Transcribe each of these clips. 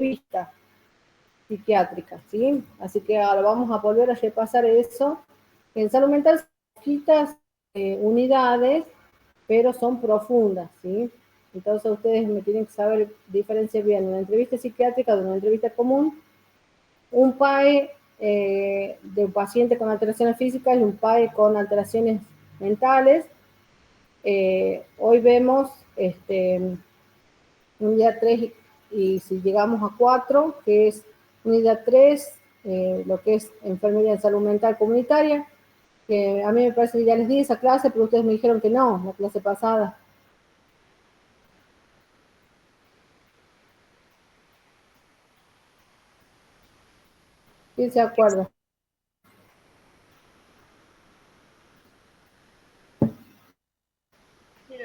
entrevista psiquiátrica, ¿sí? Así que ahora vamos a volver a repasar eso. En salud mental son poquitas unidades, pero son profundas, ¿sí? Entonces ustedes me tienen que saber diferenciar bien una entrevista psiquiátrica de una entrevista común. Un PAE de un paciente con alteraciones físicas y un PAE con alteraciones mentales. Hoy vemos unidad 3 y si llegamos a 4, que es unidad 3, lo que es enfermería en salud mental comunitaria, que a mí me parece que ya les di esa clase, pero ustedes me dijeron que no, la clase pasada. ¿Quién se acuerda?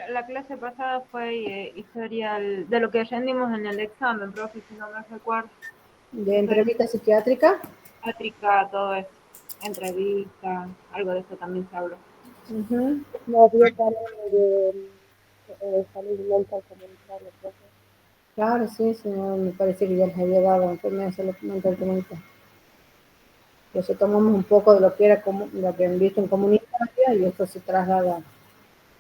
La clase pasada fue historial de lo que rendimos en el examen, profe, si no me recuerdo. ¿De entrevista psiquiátrica? Psiquiátrica, todo eso. Entrevista, algo de eso también se habló. No vio también de salud mental comunitaria, profe. Claro, sí, sí, me parece que ya les había dado enfermedad de salud mental comunitaria. Entonces tomamos un poco de lo que era lo que han visto en comunitaria y esto se traslada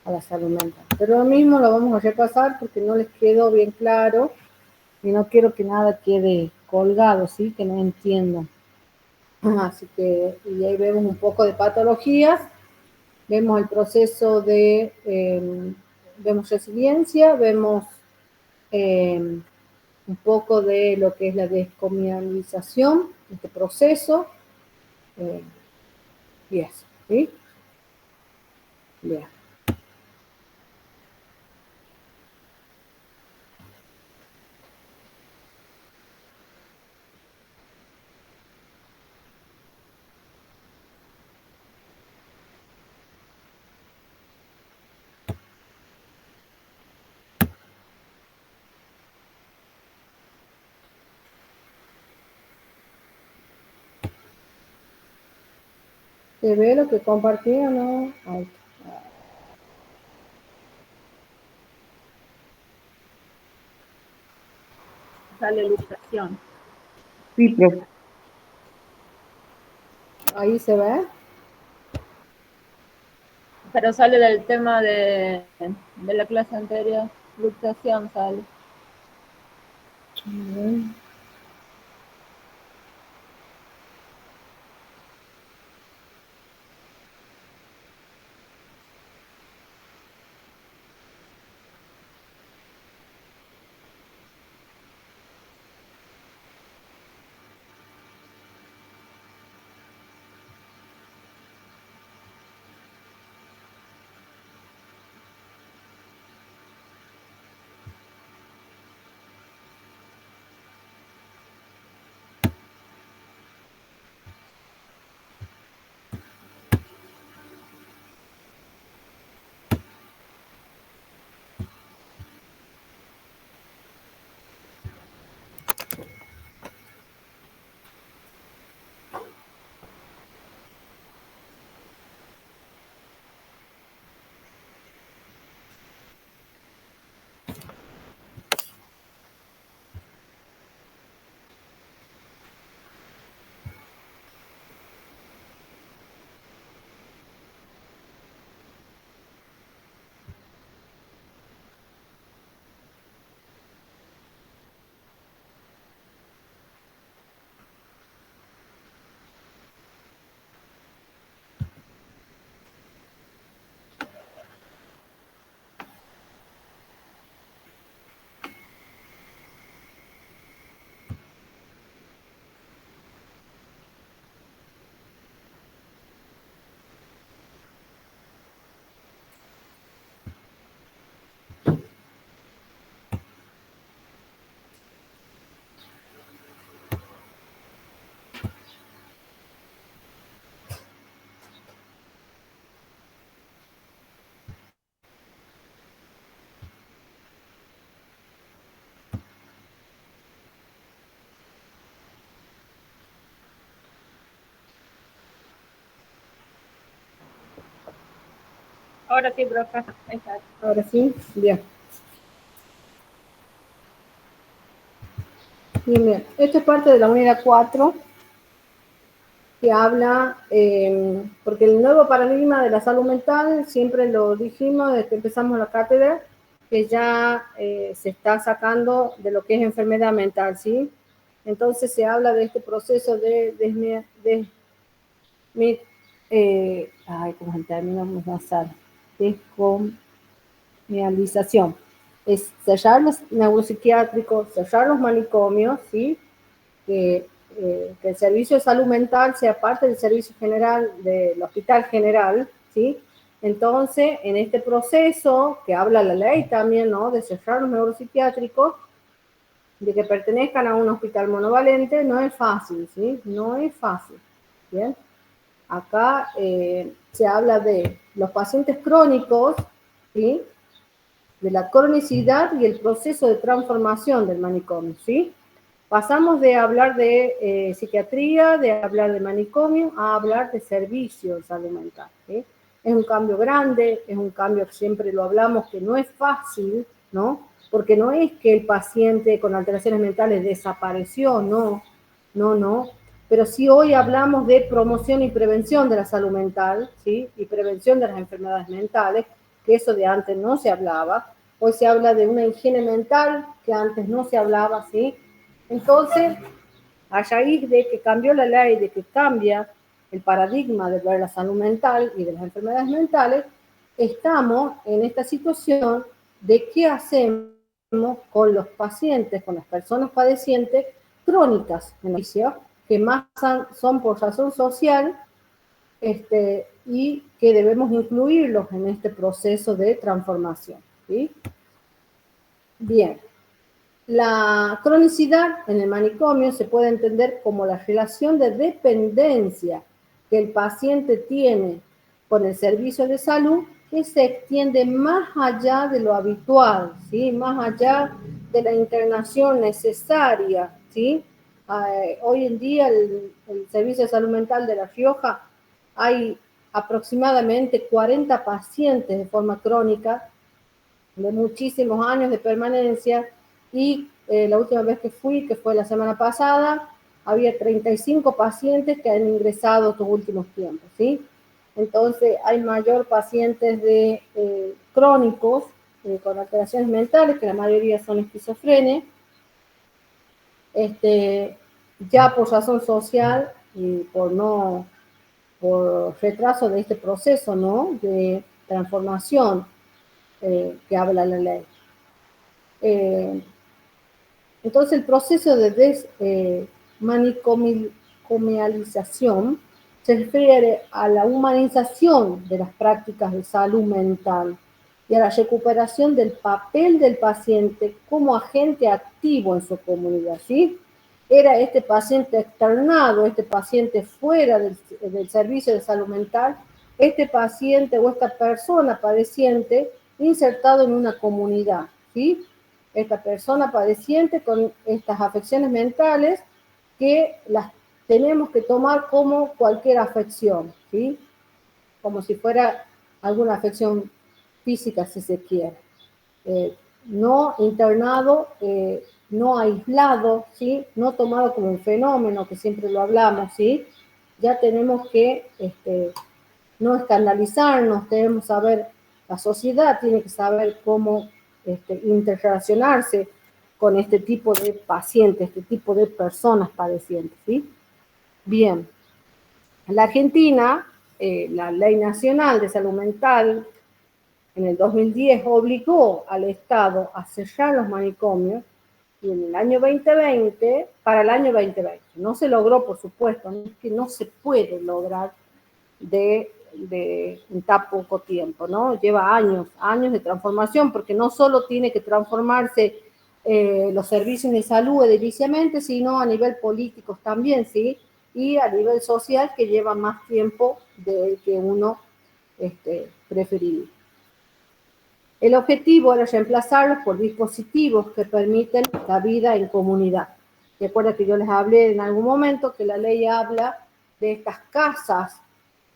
a la salud mental. Pero lo mismo lo vamos a repasar porque no les quedó bien claro y no quiero que nada quede colgado, ¿sí? Que no entiendan. Así que, y ahí vemos un poco de patologías, vemos el proceso de, vemos resiliencia, vemos un poco de lo que es la descomunalización, este proceso, y eso, ¿sí? Bien. ¿Se ve lo que compartí o no? Ahí. Sale ilustración. Sí, profe. Ahí se ve. Pero sale del tema de la clase anterior. Ilustración sale. Bien. Ahora sí, profe. Ahí está. Ahora sí, bien. Bien, bien. Esto es parte de la unidad 4 que habla, porque el nuevo paradigma de la salud mental, siempre lo dijimos desde que empezamos la cátedra, que ya se está sacando de lo que es enfermedad mental, ¿sí? Entonces se habla de este proceso de ¿cómo es el término? Vamos a usar, descomialización. Es cerrar los neuropsiquiátricos, cerrar los manicomios, ¿sí? Que el servicio de salud mental sea parte del servicio general del hospital general, ¿sí? Entonces, en este proceso que habla la ley también, ¿no? De cerrar los neuropsiquiátricos, de que pertenezcan a un hospital monovalente, no es fácil, ¿sí? No es fácil, ¿bien? Acá se habla de los pacientes crónicos, ¿sí? De la cronicidad y el proceso de transformación del manicomio, ¿sí? Pasamos de hablar de psiquiatría, de hablar de manicomio, a hablar de servicio de salud mental, ¿sí? Es un cambio grande, es un cambio que siempre lo hablamos, que no es fácil, ¿no? Porque no es que el paciente con alteraciones mentales desapareció, no, no, no. Pero sí hoy hablamos de promoción y prevención de la salud mental, ¿sí? Y prevención de las enfermedades mentales, que eso de antes no se hablaba. Hoy se habla de una higiene mental que antes no se hablaba, ¿sí? Entonces, a raíz de que cambió la ley, de que cambia el paradigma de la salud mental y de las enfermedades mentales, estamos en esta situación de qué hacemos con los pacientes, con las personas padecientes crónicas en la iglesia, que más son por razón social, y que debemos incluirlos en este proceso de transformación, ¿sí? Bien. La cronicidad en el manicomio se puede entender como la relación de dependencia que el paciente tiene con el servicio de salud, que se extiende más allá de lo habitual, ¿sí? Más allá de la internación necesaria, ¿sí? Hoy en día el Servicio de Salud Mental de La Rioja hay aproximadamente 40 pacientes de forma crónica de muchísimos años de permanencia, y la última vez que fui, que fue la semana pasada, había 35 pacientes que han ingresado estos últimos tiempos, ¿sí? Entonces hay mayor pacientes de crónicos con alteraciones mentales, que la mayoría son esquizofrenia, ya por razón social y por retraso de este proceso, ¿no? De transformación que habla la ley. Entonces el proceso de desmanicomialización se refiere a la humanización de las prácticas de salud mental y a la recuperación del papel del paciente como agente activo en su comunidad, ¿sí? Era este paciente externado, este paciente fuera del servicio de salud mental, este paciente o esta persona padeciente insertado en una comunidad, ¿sí? Esta persona padeciente con estas afecciones mentales que las tenemos que tomar como cualquier afección, ¿sí? Como si fuera alguna afección física, si se quiere. No internado, no aislado, ¿sí? No tomado como un fenómeno, que siempre lo hablamos, ¿sí? Ya tenemos que no escandalizarnos, debemos saber, la sociedad tiene que saber cómo interrelacionarse con este tipo de pacientes, este tipo de personas padecientes, ¿sí? Bien, en la Argentina, la Ley Nacional de Salud Mental en el 2010 obligó al Estado a cerrar los manicomios, y en el año 2020, para el año 2020, no se logró, por supuesto, no es que no se puede lograr de en tan poco tiempo, ¿no? Lleva años, años de transformación, porque no solo tiene que transformarse los servicios de salud ediliciamente, sino a nivel político también, ¿sí? Y a nivel social, que lleva más tiempo del que uno preferiría. El objetivo era reemplazarlos por dispositivos que permiten la vida en comunidad. Recuerda que yo les hablé en algún momento que la ley habla de estas casas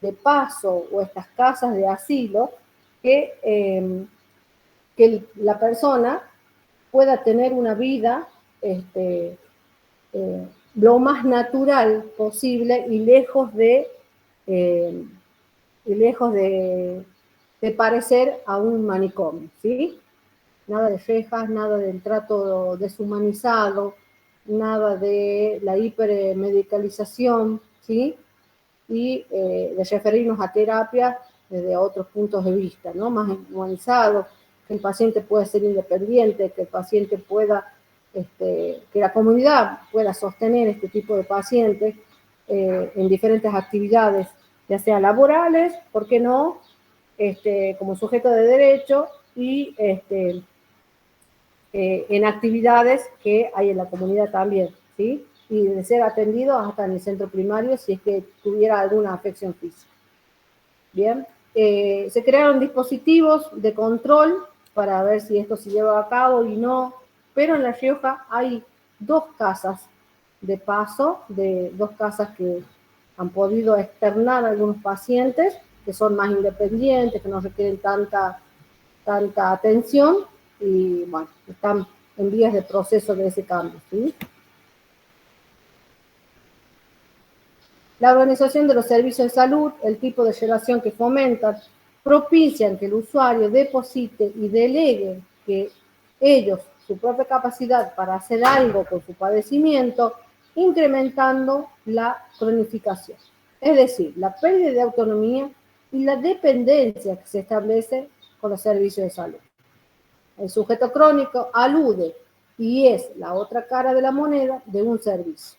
de paso o estas casas de asilo que la persona pueda tener una vida lo más natural posible y lejos de parecer a un manicomio, ¿sí? Nada de rejas, nada del trato deshumanizado, nada de la hipermedicalización, ¿sí? Y de referirnos a terapia desde otros puntos de vista, ¿no? Más humanizados, que el paciente pueda ser independiente, que el paciente pueda, que la comunidad pueda sostener este tipo de pacientes en diferentes actividades, ya sea laborales, ¿por qué no? Como sujeto de derecho y en actividades que hay en la comunidad también, ¿sí? Y de ser atendido hasta en el centro primario si es que tuviera alguna afección física. Bien, se crearon dispositivos de control para ver si esto se lleva a cabo y no, pero en La Rioja hay 2 casas de paso, de 2 casas que han podido externar a algunos pacientes que son más independientes, que no requieren tanta atención y bueno, están en vías de proceso de ese cambio, ¿sí? La organización de los servicios de salud, el tipo de relación que fomentan, propician que el usuario deposite y delegue que ellos, su propia capacidad para hacer algo con su padecimiento, incrementando la cronificación. Es decir, la pérdida de autonomía y la dependencia que se establece con los servicios de salud. El sujeto crónico alude y es la otra cara de la moneda de un servicio.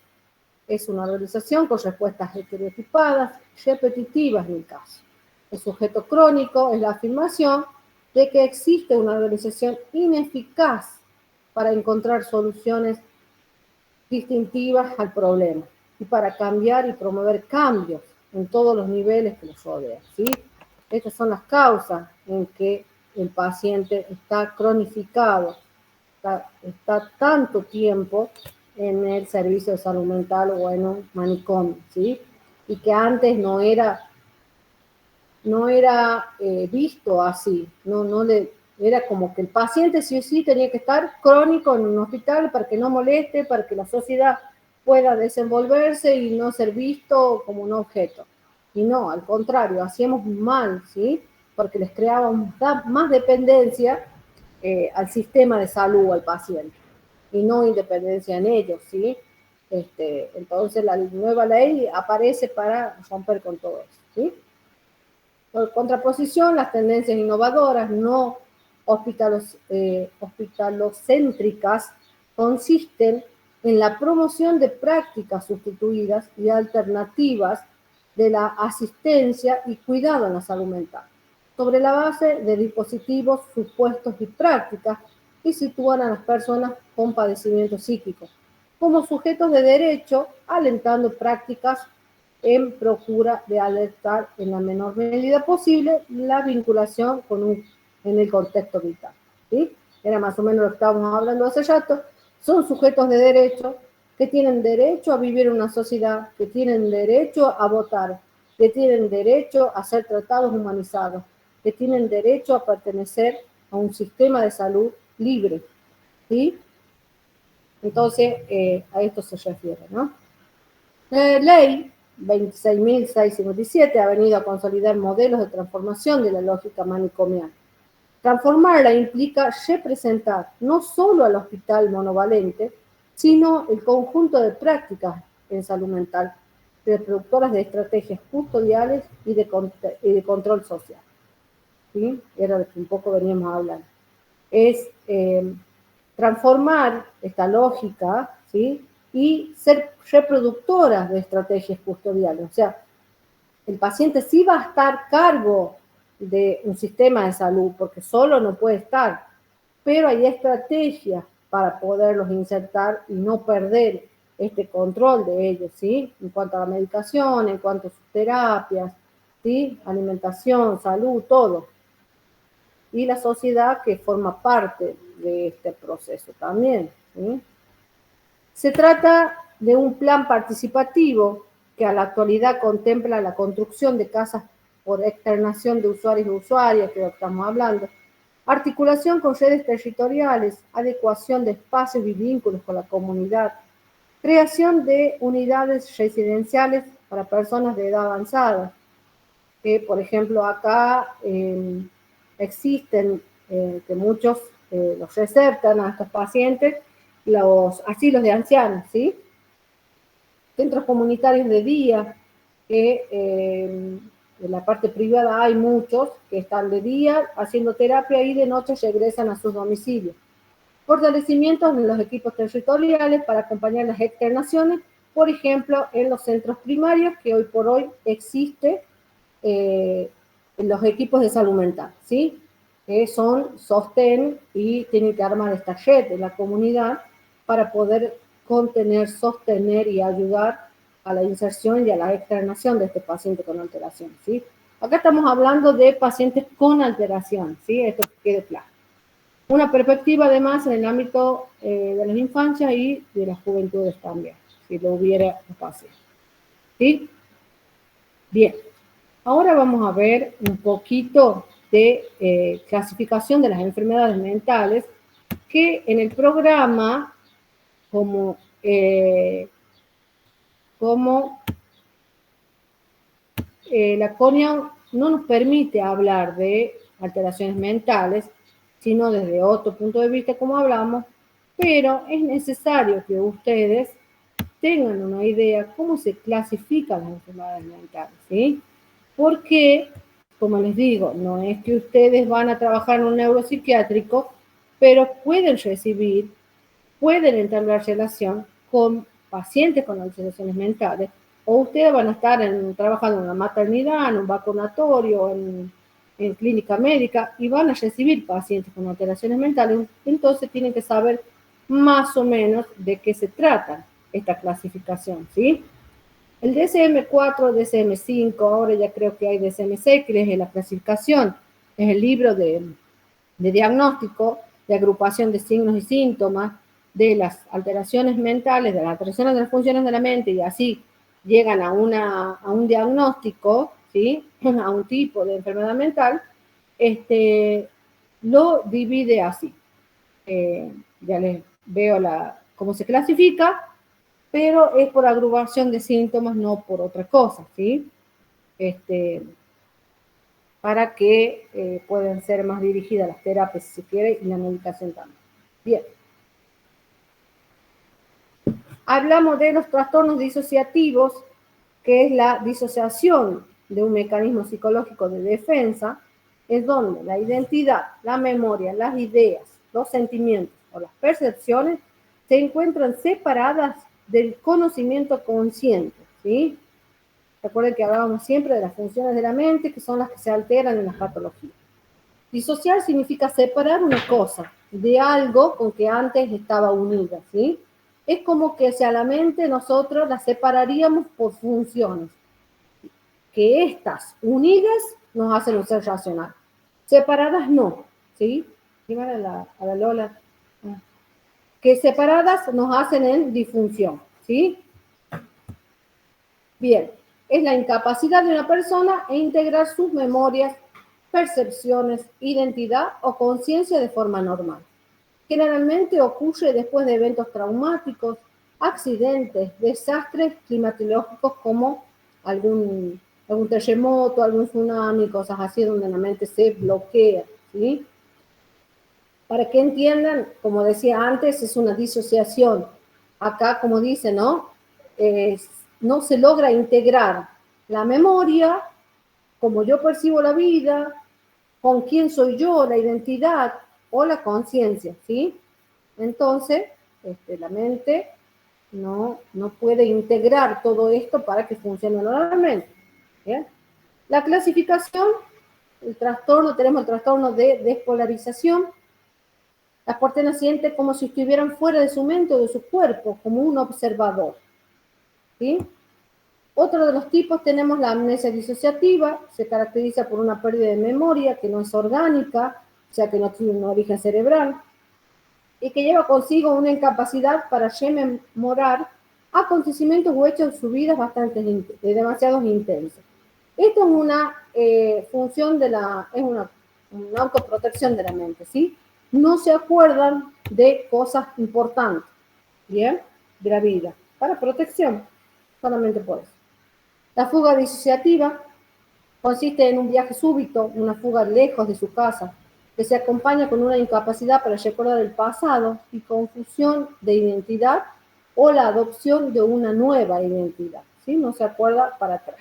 Es una organización con respuestas estereotipadas, repetitivas en el caso. El sujeto crónico es la afirmación de que existe una organización ineficaz para encontrar soluciones distintivas al problema y para cambiar y promover cambios en todos los niveles que los rodean, ¿sí? Estas son las causas en que el paciente está cronificado, está tanto tiempo en el servicio de salud mental o en un manicomio, ¿sí? Y que antes no era visto así, era como que el paciente sí o sí tenía que estar crónico en un hospital para que no moleste, para que la sociedad pueda desenvolverse y no ser visto como un objeto. Y no, al contrario, hacíamos mal, ¿sí? Porque les creábamos más dependencia al sistema de salud, al paciente, y no independencia en ellos, ¿sí? Entonces la nueva ley aparece para romper con todo eso, ¿sí? Por contraposición, las tendencias innovadoras no hospitalocéntricas consisten en la promoción de prácticas sustituidas y alternativas de la asistencia y cuidado en la salud mental, sobre la base de dispositivos, supuestos y prácticas que sitúan a las personas con padecimientos psíquicos como sujetos de derecho, alentando prácticas en procura de alertar en la menor medida posible la vinculación en el contexto vital, ¿sí? Era más o menos lo que estábamos hablando hace rato. Son sujetos de derecho que tienen derecho a vivir en una sociedad, que tienen derecho a votar, que tienen derecho a ser tratados humanizados, que tienen derecho a pertenecer a un sistema de salud libre, ¿sí? Entonces, a esto se refiere, ¿no? Ley 26.657 ha venido a consolidar modelos de transformación de la lógica manicomial. Transformarla implica representar no solo al hospital monovalente, sino el conjunto de prácticas en salud mental, reproductoras de estrategias custodiales y de control social, ¿sí? Era lo que un poco veníamos a hablar. Es transformar esta lógica, ¿sí? Y ser reproductoras de estrategias custodiales. O sea, el paciente sí va a estar a cargo de un sistema de salud, porque solo no puede estar, pero hay estrategias para poderlos insertar y no perder este control de ellos, ¿sí? En cuanto a la medicación, en cuanto a sus terapias, ¿sí? Alimentación, salud, todo. Y la sociedad que forma parte de este proceso también, ¿sí? Se trata de un plan participativo que a la actualidad contempla la construcción de casas por externación de usuarios y usuarias, que es lo que estamos hablando, articulación con redes territoriales, adecuación de espacios y vínculos con la comunidad, Creación de unidades residenciales para personas de edad avanzada. Que, por ejemplo, acá existen, que muchos los receptan a estos pacientes, los asilos de ancianos, ¿sí? Centros comunitarios de día, que en la parte privada hay muchos que están de día haciendo terapia y de noche regresan a sus domicilios. Fortalecimientos en los equipos territoriales para acompañar las externaciones, por ejemplo, en los centros primarios, que hoy por hoy existe en los equipos de salud mental, ¿sí? Que son sostén y tienen que armar esta red de la comunidad para poder contener, sostener y ayudar a la inserción y a la externación de este paciente con alteración, ¿sí? Acá estamos hablando de pacientes con alteración, ¿sí? Esto quede claro. Una perspectiva además en el ámbito de las infancias y de las juventudes también, si lo hubiera espacio. ¿Sí? Bien, ahora vamos a ver un poquito de clasificación de las enfermedades mentales, que en el programa, como la CONIA no nos permite hablar de alteraciones mentales, sino desde otro punto de vista, como hablamos, pero es necesario que ustedes tengan una idea cómo se clasifican las enfermedades mentales, ¿sí? Porque, como les digo, no es que ustedes van a trabajar en un neuropsiquiátrico, pero pueden entablar relación con pacientes con alteraciones mentales, o ustedes van a estar trabajando en una maternidad, en un vacunatorio, en clínica médica, y van a recibir pacientes con alteraciones mentales, entonces tienen que saber más o menos de qué se trata esta clasificación, ¿sí? El DSM-4, DSM-5, ahora ya creo que hay DSM-6, que es la clasificación, es el libro de diagnóstico, de agrupación de signos y síntomas, de las alteraciones mentales, de las alteraciones de las funciones de la mente, y así llegan a un diagnóstico, ¿sí? A un tipo de enfermedad mental, lo divide así. Ya les veo cómo se clasifica, pero es por agrupación de síntomas, no por otra cosa, ¿sí? Para que puedan ser más dirigidas las terapias, si se quiere, y la medicación también. Bien. Hablamos de los trastornos disociativos, que es la disociación de un mecanismo psicológico de defensa, es donde la identidad, la memoria, las ideas, los sentimientos o las percepciones se encuentran separadas del conocimiento consciente, ¿sí? Recuerden que hablábamos siempre de las funciones de la mente, que son las que se alteran en las patologías. Disociar significa separar una cosa de algo con que antes estaba unida, ¿sí? Es como que si a la mente nosotros la separaríamos por funciones, que estas unidas nos hacen un ser racional. Separadas no, ¿sí? Dígame a la Lola. Que separadas nos hacen en disfunción, ¿sí? Bien, es la incapacidad de una persona en integrar sus memorias, percepciones, identidad o conciencia de forma normal. Generalmente ocurre después de eventos traumáticos, accidentes, desastres climatológicos como algún terremoto, algún tsunami, cosas así donde la mente se bloquea, ¿sí? Para que entiendan, como decía antes, es una disociación. Acá, como dice, ¿no? No se logra integrar la memoria, como yo percibo la vida, con quién soy yo, la identidad o la conciencia, ¿sí? Entonces, la mente no puede integrar todo esto para que funcione normalmente. ¿Bien? La clasificación, tenemos el trastorno de despolarización. Las personas sienten como si estuvieran fuera de su mente o de su cuerpo, como un observador. ¿Sí? Otro de los tipos tenemos la amnesia disociativa, se caracteriza por una pérdida de memoria que no es orgánica, o sea que no tiene un origen cerebral, y que lleva consigo una incapacidad para rememorar acontecimientos o hechos de su vida demasiado intensos. Esto es una función es una autoprotección de la mente, ¿sí? No se acuerdan de cosas importantes, ¿bien? De la vida. para protección, solamente por eso. La fuga disociativa consiste en un viaje súbito, una fuga lejos de su casa, que se acompaña con una incapacidad para recordar el pasado y confusión de identidad o la adopción de una nueva identidad, ¿sí? No se acuerda para atrás.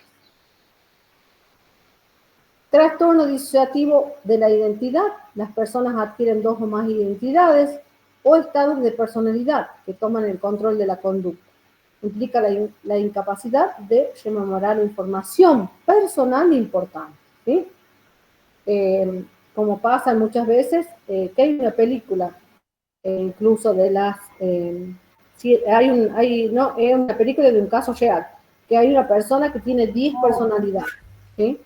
Trastorno disociativo de la identidad. Las personas adquieren 2 o más identidades o estados de personalidad que toman el control de la conducta. Implica la incapacidad de rememorar información personal importante, ¿sí? Como pasa muchas veces, que hay una película, incluso de las... sí, no, es una película de un caso real, que hay una persona que tiene 10 personalidades, ¿sí?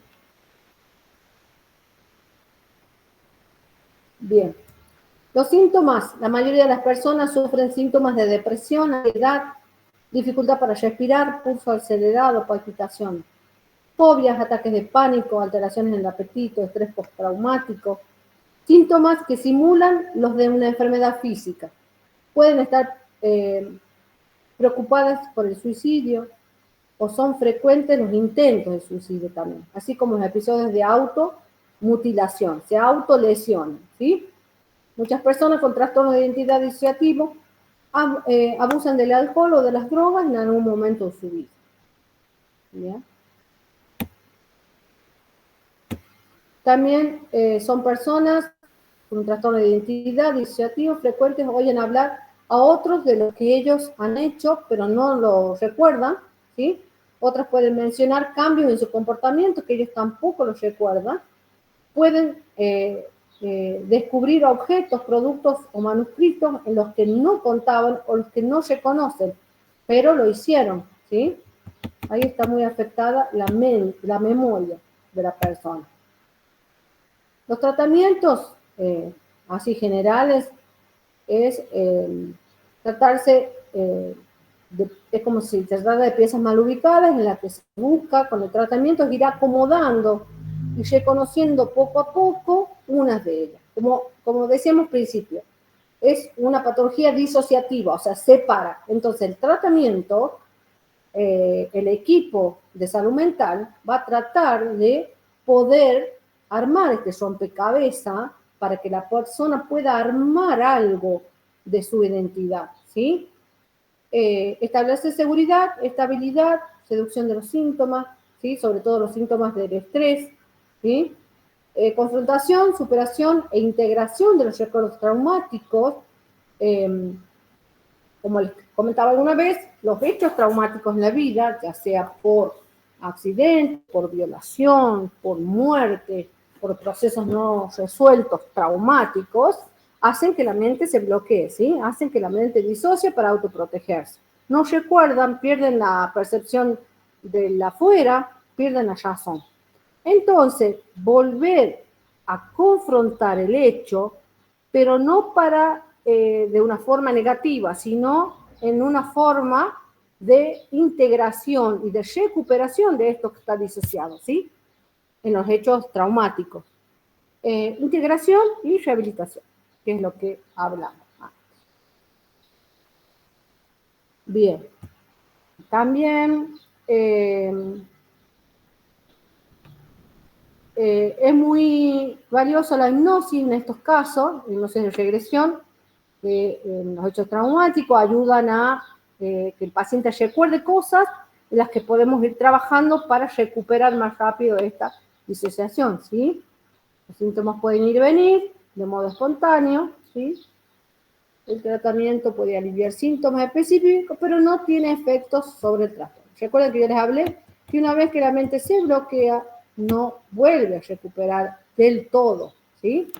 Bien. Los síntomas. La mayoría de las personas sufren síntomas de depresión, ansiedad, dificultad para respirar, pulso acelerado, palpitación, fobias, ataques de pánico, alteraciones en el apetito, estrés postraumático, síntomas que simulan los de una enfermedad física. Pueden estar preocupadas por el suicidio o son frecuentes los intentos de suicidio también, así como los episodios de automutilación, se autolesionan, ¿sí? Muchas personas con trastorno de identidad disociativo abusan del alcohol o de las drogas en algún momento de su vida. ¿Ya? También son personas con un trastorno de identidad disociativo frecuentes oyen hablar a otros de lo que ellos han hecho, pero no lo recuerdan, ¿sí? Otras pueden mencionar cambios en su comportamiento que ellos tampoco los recuerdan. Pueden descubrir objetos, productos o manuscritos en los que no contaban o los que no se conocen, pero lo hicieron, ¿sí? Ahí está muy afectada la memoria de la persona. Los tratamientos así generales es tratarse, es como si se tratara de piezas mal ubicadas en las que se busca con el tratamiento ir acomodando y reconociendo poco a poco unas de ellas. Como decíamos al principio, es una patología disociativa, o sea, separa. Entonces el tratamiento, el equipo de salud mental va a tratar de poder armar este rompecabezas para que la persona pueda armar algo de su identidad, ¿sí? Establece seguridad, estabilidad, seducción de los síntomas, ¿sí? Sobre todo los síntomas del estrés, ¿sí? Confrontación, superación e integración de los recuerdos traumáticos, como les comentaba alguna vez, los hechos traumáticos en la vida, ya sea por accidente, por violación, por muerte, por procesos no resueltos traumáticos, hacen que la mente se bloquee, ¿sí? Hacen que la mente disocie para autoprotegerse. No recuerdan, pierden la percepción de la afuera, pierden la razón. Entonces, volver a confrontar el hecho, pero no para de una forma negativa, sino en una forma de integración y de recuperación de esto que está disociado, ¿sí? En los hechos traumáticos. Integración y rehabilitación, que es lo que hablamos. Bien. También es muy valiosa la hipnosis en estos casos, hipnosis de regresión, en los hechos traumáticos ayudan a que el paciente recuerde cosas en las que podemos ir trabajando para recuperar más rápido esta disociación, ¿sí? Los síntomas pueden ir y venir de modo espontáneo, ¿sí? El tratamiento puede aliviar síntomas específicos, pero no tiene efectos sobre el trastorno. Recuerden que yo les hablé que una vez que la mente se bloquea, no vuelve a recuperar del todo, ¿sí?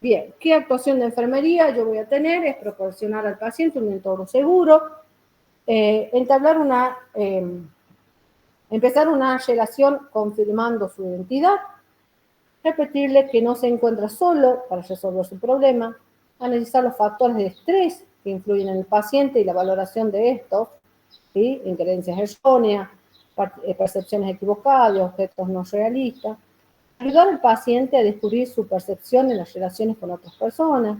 Bien, ¿qué actuación de enfermería yo voy a tener? Es proporcionar al paciente un entorno seguro, entablar empezar una relación confirmando su identidad, repetirle que no se encuentra solo para resolver su problema, analizar los factores de estrés que influyen en el paciente y la valoración de estos, ¿sí? En creencias erróneas, percepciones equivocadas, objetos no realistas, ayudar al paciente a descubrir su percepción en las relaciones con otras personas,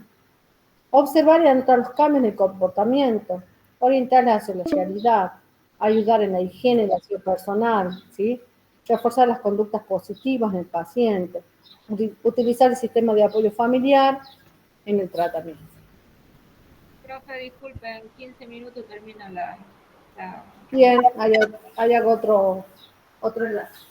observar y anotar los cambios en el comportamiento, orientar la socialidad, ayudar en la higiene y la aseo personal, ¿sí? Reforzar las conductas positivas en el paciente, utilizar el sistema de apoyo familiar en el tratamiento. Profe, disculpe, en 15 minutos termina la... Bien, hay algo otro enlace.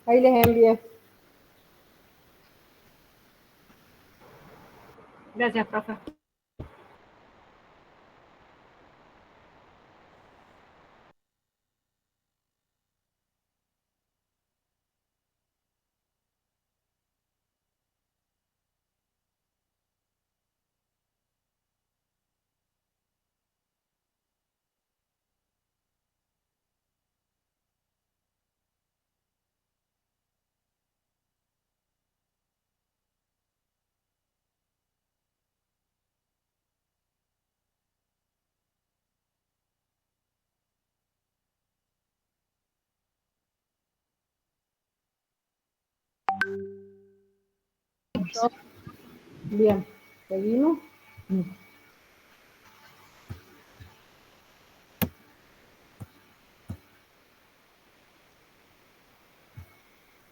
Ahí les envié. Gracias, profe. Bien, seguimos.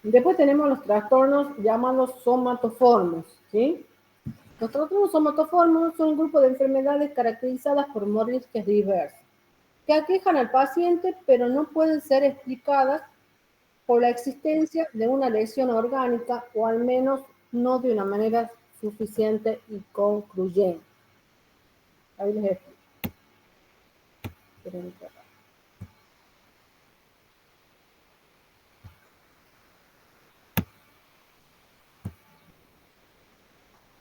Después tenemos los trastornos llamados somatoformos, ¿sí? Los trastornos somatoformos son un grupo de enfermedades caracterizadas por molestias diversas, que aquejan al paciente, pero no pueden ser explicadas por la existencia de una lesión orgánica, o al menos no de una manera suficiente y concluyente. Ahí les explico.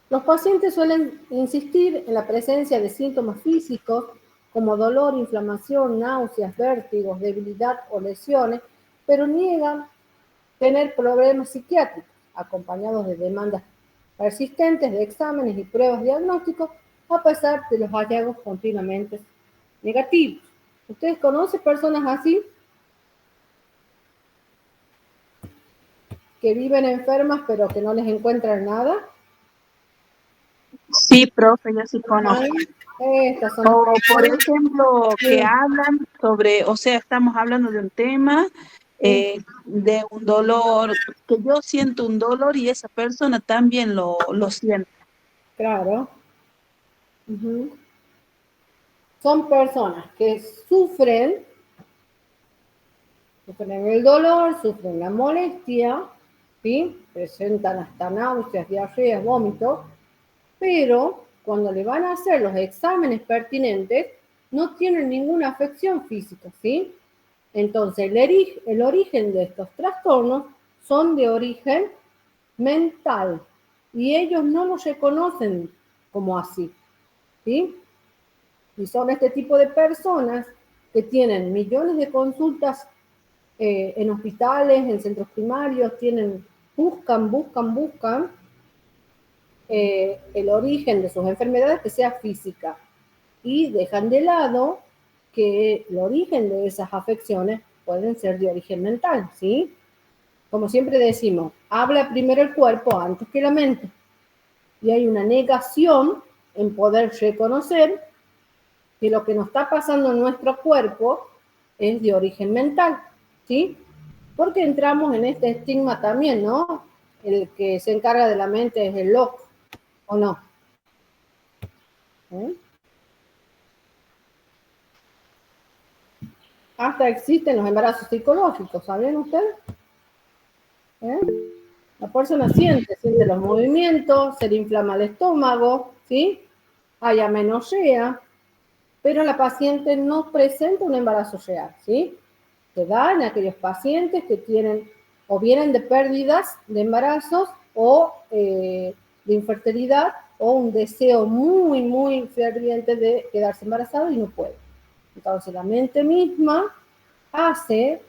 Los pacientes suelen insistir en la presencia de síntomas físicos como dolor, inflamación, náuseas, vértigos, debilidad o lesiones, pero niegan tener problemas psiquiátricos, acompañados de demandas persistentes de exámenes y pruebas diagnósticos, a pesar de los hallazgos continuamente negativos. ¿Ustedes conocen personas así? Que viven enfermas pero que no les encuentran nada. Sí, profe, yo sí conozco. Estas son O, las por personas ejemplo, que que hablan sobre, o sea, estamos hablando de un tema, de un dolor, que yo siento un dolor y esa persona también lo siente. claro. Uh-huh. Son personas que sufren el dolor, sufren la molestia, ¿sí? Presentan hasta náuseas, diarreas, vómitos, pero cuando le van a hacer los exámenes pertinentes, no tienen ninguna afección física, ¿sí? Entonces, el origen de estos trastornos son de origen mental y ellos no los reconocen como así, ¿sí? Y son este tipo de personas que tienen millones de consultas en hospitales, en centros primarios, buscan el origen de sus enfermedades que sea física y dejan de lado que el origen de esas afecciones pueden ser de origen mental, ¿sí? Como siempre decimos, habla primero el cuerpo antes que la mente. Y hay una negación en poder reconocer que lo que nos está pasando en nuestro cuerpo es de origen mental, ¿sí? Porque entramos en este estigma también, ¿no? El que se encarga de la mente es el loco, ¿o no? ¿Eh? hasta existen los embarazos psicológicos, ¿saben ustedes? ¿Eh? La persona siente los movimientos, se le inflama el estómago, ¿sí? Hay amenorrea, pero la paciente no presenta un embarazo real, ¿sí? Se da en aquellos pacientes que tienen o vienen de pérdidas de embarazos o de infertilidad o un deseo muy, muy ferviente de quedarse embarazado y no puede. Entonces la mente misma hace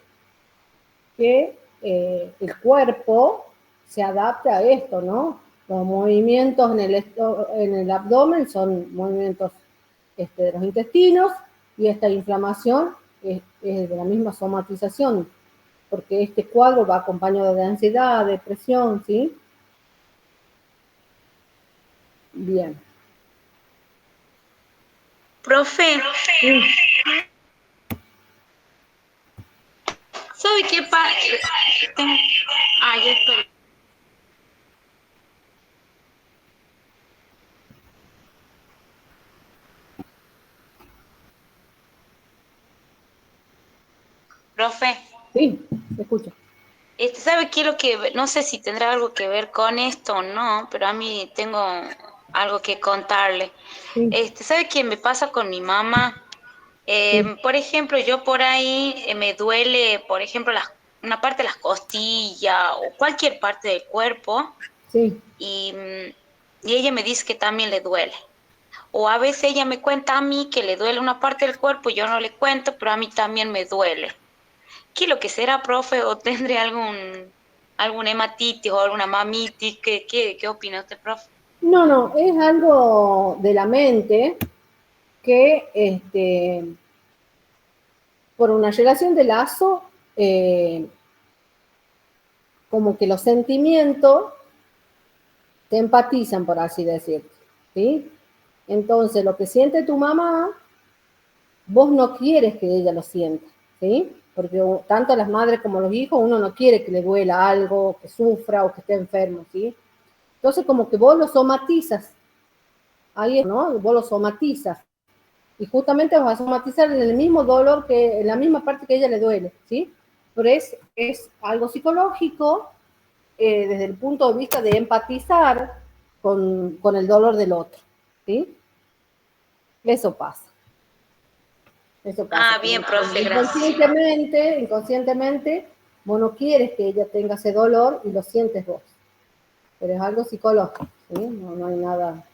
que el cuerpo se adapte a esto, ¿no? Los movimientos en el abdomen son movimientos de los intestinos y esta inflamación es de la misma somatización, porque este cuadro va acompañado de ansiedad, depresión, ¿sí? Bien. Profe, Sí, ¿sabe qué pasa? Ah, ya estoy. Profe, sí, te escucho. ¿sabe qué es lo que, no sé si tendrá algo que ver con esto o no, pero a mí tengo algo que contarle. Sí, ¿Sabe qué me pasa con mi mamá? sí, Por ejemplo, yo por ahí me duele, por ejemplo, una parte de las costillas o cualquier parte del cuerpo sí. y ella me dice que también le duele. O a veces ella me cuenta a mí que le duele una parte del cuerpo, yo no le cuento, pero a mí también me duele. ¿Qué es lo que será, profe? ¿O tendré algún hematitis o alguna mamitis? ¿Qué opina usted, profe? No, no, es algo de la mente que por una relación de lazo, como que los sentimientos te empatizan, por así decirlo, ¿sí? Entonces, lo que siente tu mamá, vos no quieres que ella lo sienta, ¿sí? Porque tanto las madres como los hijos, uno no quiere que le duela algo, que sufra o que esté enfermo, ¿sí? Entonces, como que vos lo somatizas, ahí, ¿no? Vos lo somatizas. Y justamente vas a somatizar en el mismo dolor, en la misma parte que a ella le duele, ¿sí? Pero es algo psicológico desde el punto de vista de empatizar con el dolor del otro, ¿sí? Eso pasa. Eso pasa. Ah, bien, profe, gracias. Inconscientemente, vos no quieres que ella tenga ese dolor y lo sientes vos. Pero es algo psicológico, ¿sí? No, no hay nada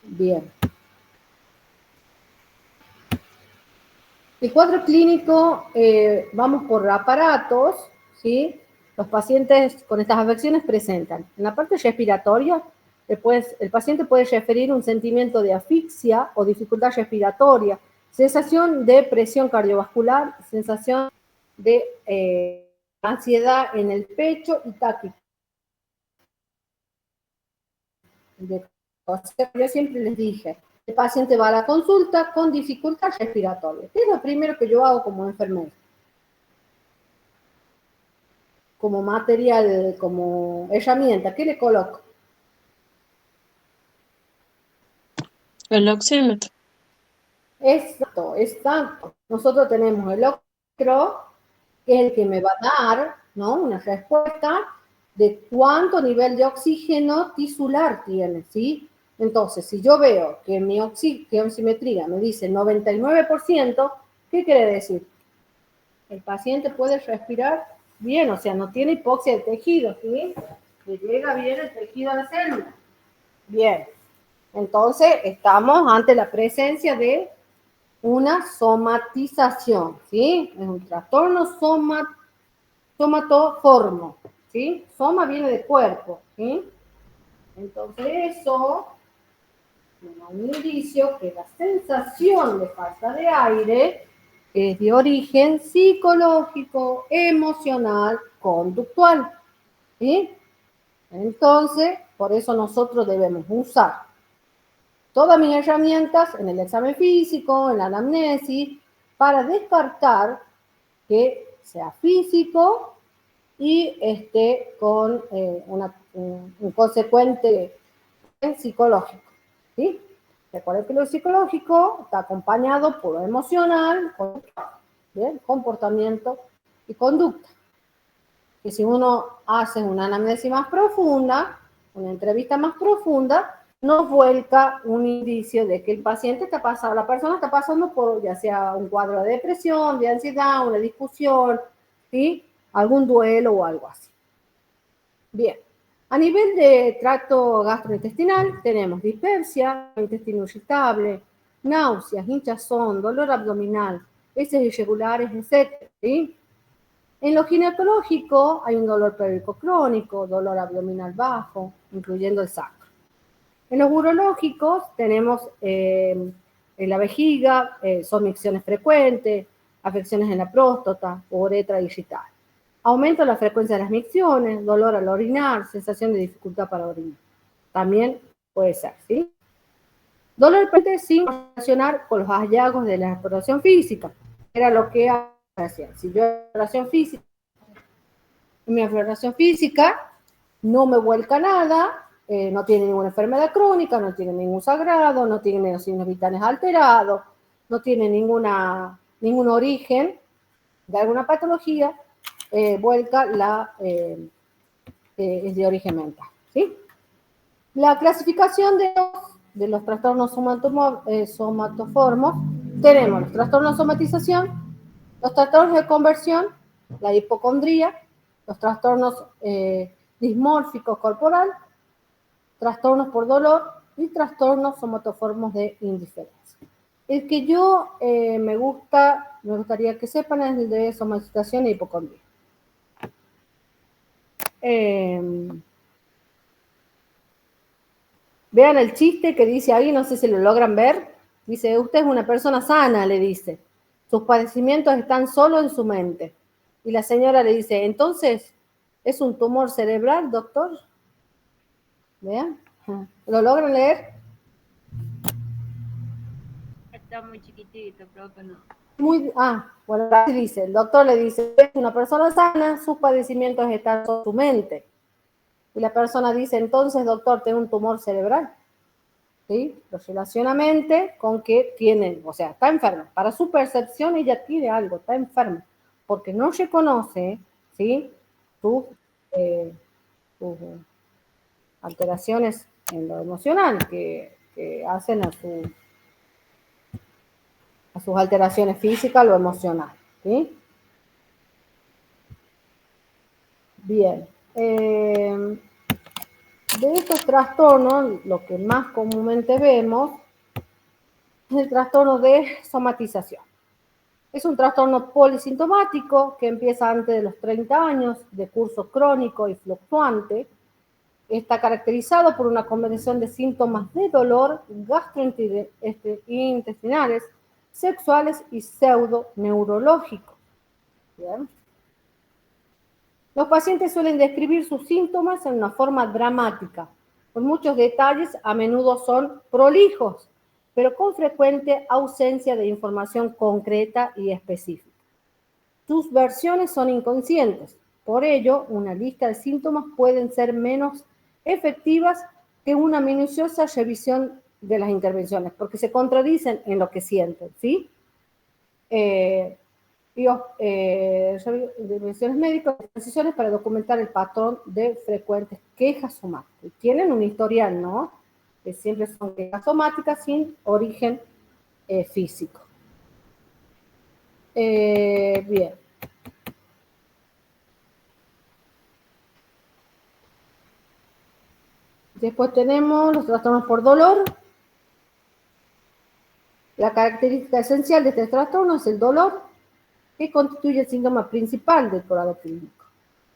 bien. El cuadro clínico, vamos por aparatos, ¿sí? Los pacientes con estas afecciones presentan. En la parte respiratoria, después, el paciente puede referir un sentimiento de asfixia o dificultad respiratoria, sensación de presión cardiovascular, sensación de ansiedad en el pecho y taquicardia. Yo siempre les dije, el paciente va a la consulta con dificultad respiratoria. ¿Qué es lo primero que yo hago como enfermera? Como material, como herramienta, ¿qué le coloco? El oxímetro. Exacto, exacto. Nosotros tenemos el ocro, que es el que me va a dar, ¿no? Una respuesta de cuánto nivel de oxígeno tisular tiene, ¿sí? Entonces, si yo veo que mi oximetría me dice 99%, ¿qué quiere decir? El paciente puede respirar bien, o sea, no tiene hipoxia de tejido, ¿sí? Le llega bien el tejido a la célula. Bien. Entonces, estamos ante la presencia de una somatización, ¿sí? Es un trastorno somatoformo, ¿sí? Soma viene de cuerpo, ¿sí? Entonces, eso es un indicio que la sensación de falta de aire es de origen psicológico, emocional, conductual, ¿sí? Entonces, por eso nosotros debemos usar todas mis herramientas en el examen físico, en la anamnesis, para descartar que sea físico y esté con un consecuente psicológico, ¿sí? Recuerden que lo psicológico está acompañado por lo emocional, ¿bien? Comportamiento y conducta. Y si uno hace una anamnesis más profunda, una entrevista más profunda, nos vuelca un indicio de que el paciente está pasando, la persona está pasando por ya sea un cuadro de depresión, de ansiedad, una discusión, ¿sí? Algún duelo o algo así. Bien. A nivel de tracto gastrointestinal tenemos dispepsia, intestino irritable, náuseas, hinchazón, dolor abdominal, heces irregulares, etc. ¿Sí? En lo ginecológico hay un dolor pélvico crónico, dolor abdominal bajo, incluyendo el sacro. En los urológicos tenemos en la vejiga, son micciones frecuentes, afecciones en la próstata, uretra irritada. Aumento la frecuencia de las micciones, dolor al orinar, sensación de dificultad para orinar. También puede ser, ¿sí? Dolor presente sin relacionar con los hallazgos de la exploración física. Era lo que hacía. Si yo mi exploración física no me vuelca nada, no tiene ninguna enfermedad crónica, no tiene ningún sangrado, no tiene los signos vitales alterados, no tiene ningún origen de alguna patología, vuelca es de origen mental, ¿sí? La clasificación de los trastornos somatoformos, tenemos los trastornos de somatización, los trastornos de conversión, la hipocondría, los trastornos dismórficos corporal, trastornos por dolor y trastornos somatoformos de indiferencia. El que yo me gustaría que sepan es el de somatización e hipocondría. Vean el chiste que dice ahí, no sé si lo logran ver. Dice, usted es una persona sana, le dice. Sus padecimientos están solo en su mente. Y la señora le dice, entonces, ¿es un tumor cerebral, doctor? ¿Vean? ¿Lo logran leer? Está muy chiquitito, creo que no. Bueno, así dice, el doctor le dice, es una persona sana, sus padecimientos están en su mente. Y la persona dice, entonces, doctor, ¿tiene un tumor cerebral? ¿Sí? Lo relaciona mente con que tiene, o sea, está enferma. Para su percepción ella tiene algo, está enferma, porque no reconoce, ¿sí? sus alteraciones en lo emocional que hacen a sus alteraciones físicas, lo emocional, ¿sí? Bien. De estos trastornos, lo que más comúnmente vemos es el trastorno de somatización. Es un trastorno polisintomático que empieza antes de los 30 años, de curso crónico y fluctuante. Está caracterizado por una combinación de síntomas de dolor gastrointestinales, sexuales y pseudoneurológicos. ¿Bien? Los pacientes suelen describir sus síntomas en una forma dramática, con muchos detalles, a menudo son prolijos, pero con frecuente ausencia de información concreta y específica. Sus versiones son inconscientes, por ello, una lista de síntomas pueden ser menos efectivas que una minuciosa revisión de las intervenciones, porque se contradicen en lo que sienten, ¿sí? Intervenciones médicas, decisiones para documentar el patrón de frecuentes quejas somáticas. Tienen un historial, ¿no? Que siempre son quejas somáticas sin origen físico. Bien. Después tenemos los trastornos por dolor. La característica esencial de este trastorno es el dolor, que constituye el síntoma principal del cuadro clínico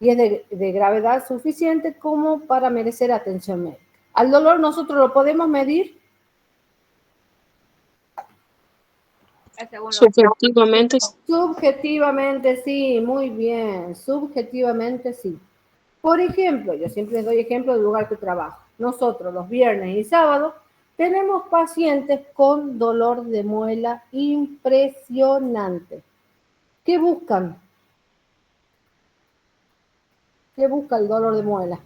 y es de gravedad suficiente como para merecer atención médica. Al dolor nosotros lo podemos medir Subjetivamente, subjetivamente, sí, muy bien, subjetivamente sí. Por ejemplo, yo siempre les doy ejemplo del lugar que trabajo. Nosotros los viernes y sábados tenemos pacientes con dolor de muela impresionante. ¿Qué buscan? ¿Qué busca el dolor de muela?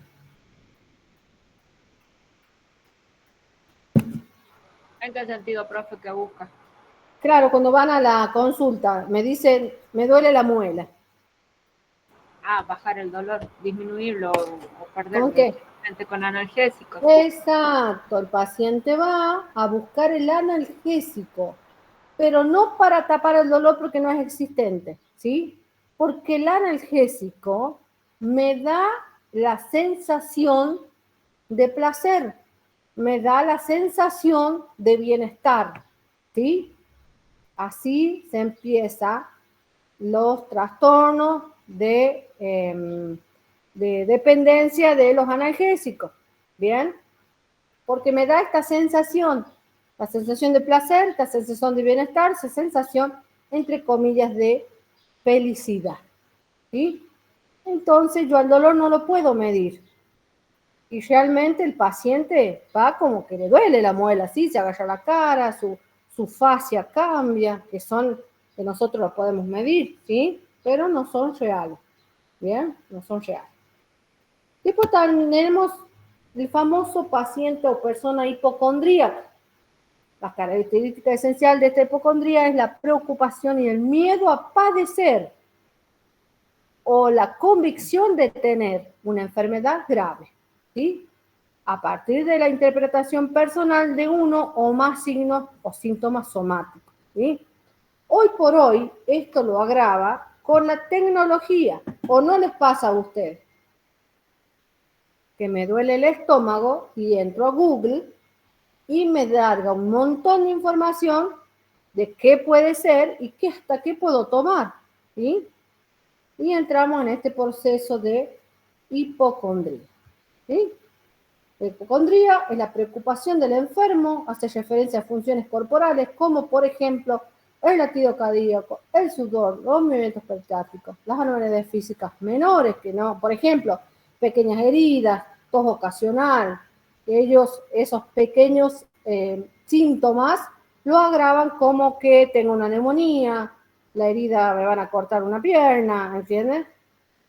¿En qué sentido, profe, que busca? Claro, cuando van a la consulta, me dicen, me duele la muela. Ah, bajar el dolor, disminuirlo o perderlo ¿Con qué? con analgésicos. Exacto, el paciente va a buscar el analgésico, pero no para tapar el dolor porque no es existente, ¿sí? Porque el analgésico me da la sensación de placer, me da la sensación de bienestar, ¿sí? Así se empieza los trastornos de dependencia de los analgésicos, ¿bien? Porque me da esta sensación, la sensación de placer, esta sensación de bienestar, esa sensación, entre comillas, de felicidad, ¿sí? Entonces yo al dolor no lo puedo medir. Y realmente el paciente va como que le duele la muela, ¿sí? Se agarra la cara, su fascia cambia, que nosotros lo podemos medir, ¿sí? Pero no son reales, ¿bien? No son reales. Después tenemos el famoso paciente o persona hipocondríaca. La característica esencial de esta hipocondría es la preocupación y el miedo a padecer o la convicción de tener una enfermedad grave, ¿sí? A partir de la interpretación personal de uno o más signos o síntomas somáticos, ¿sí? Hoy por hoy, esto lo agrava con la tecnología, ¿o no les pasa a ustedes? Que me duele el estómago y entro a Google y me larga un montón de información de qué puede ser y hasta qué puedo tomar, ¿sí? Y entramos en este proceso de hipocondría, ¿sí? La hipocondría es la preocupación del enfermo, hace referencia a funciones corporales como, por ejemplo, el latido cardíaco, el sudor, los movimientos peristálticos, las anorexías físicas menores, que no, por ejemplo, pequeñas heridas, tos ocasional, esos pequeños síntomas lo agravan como que tengo una neumonía, la herida me van a cortar una pierna, ¿entiendes?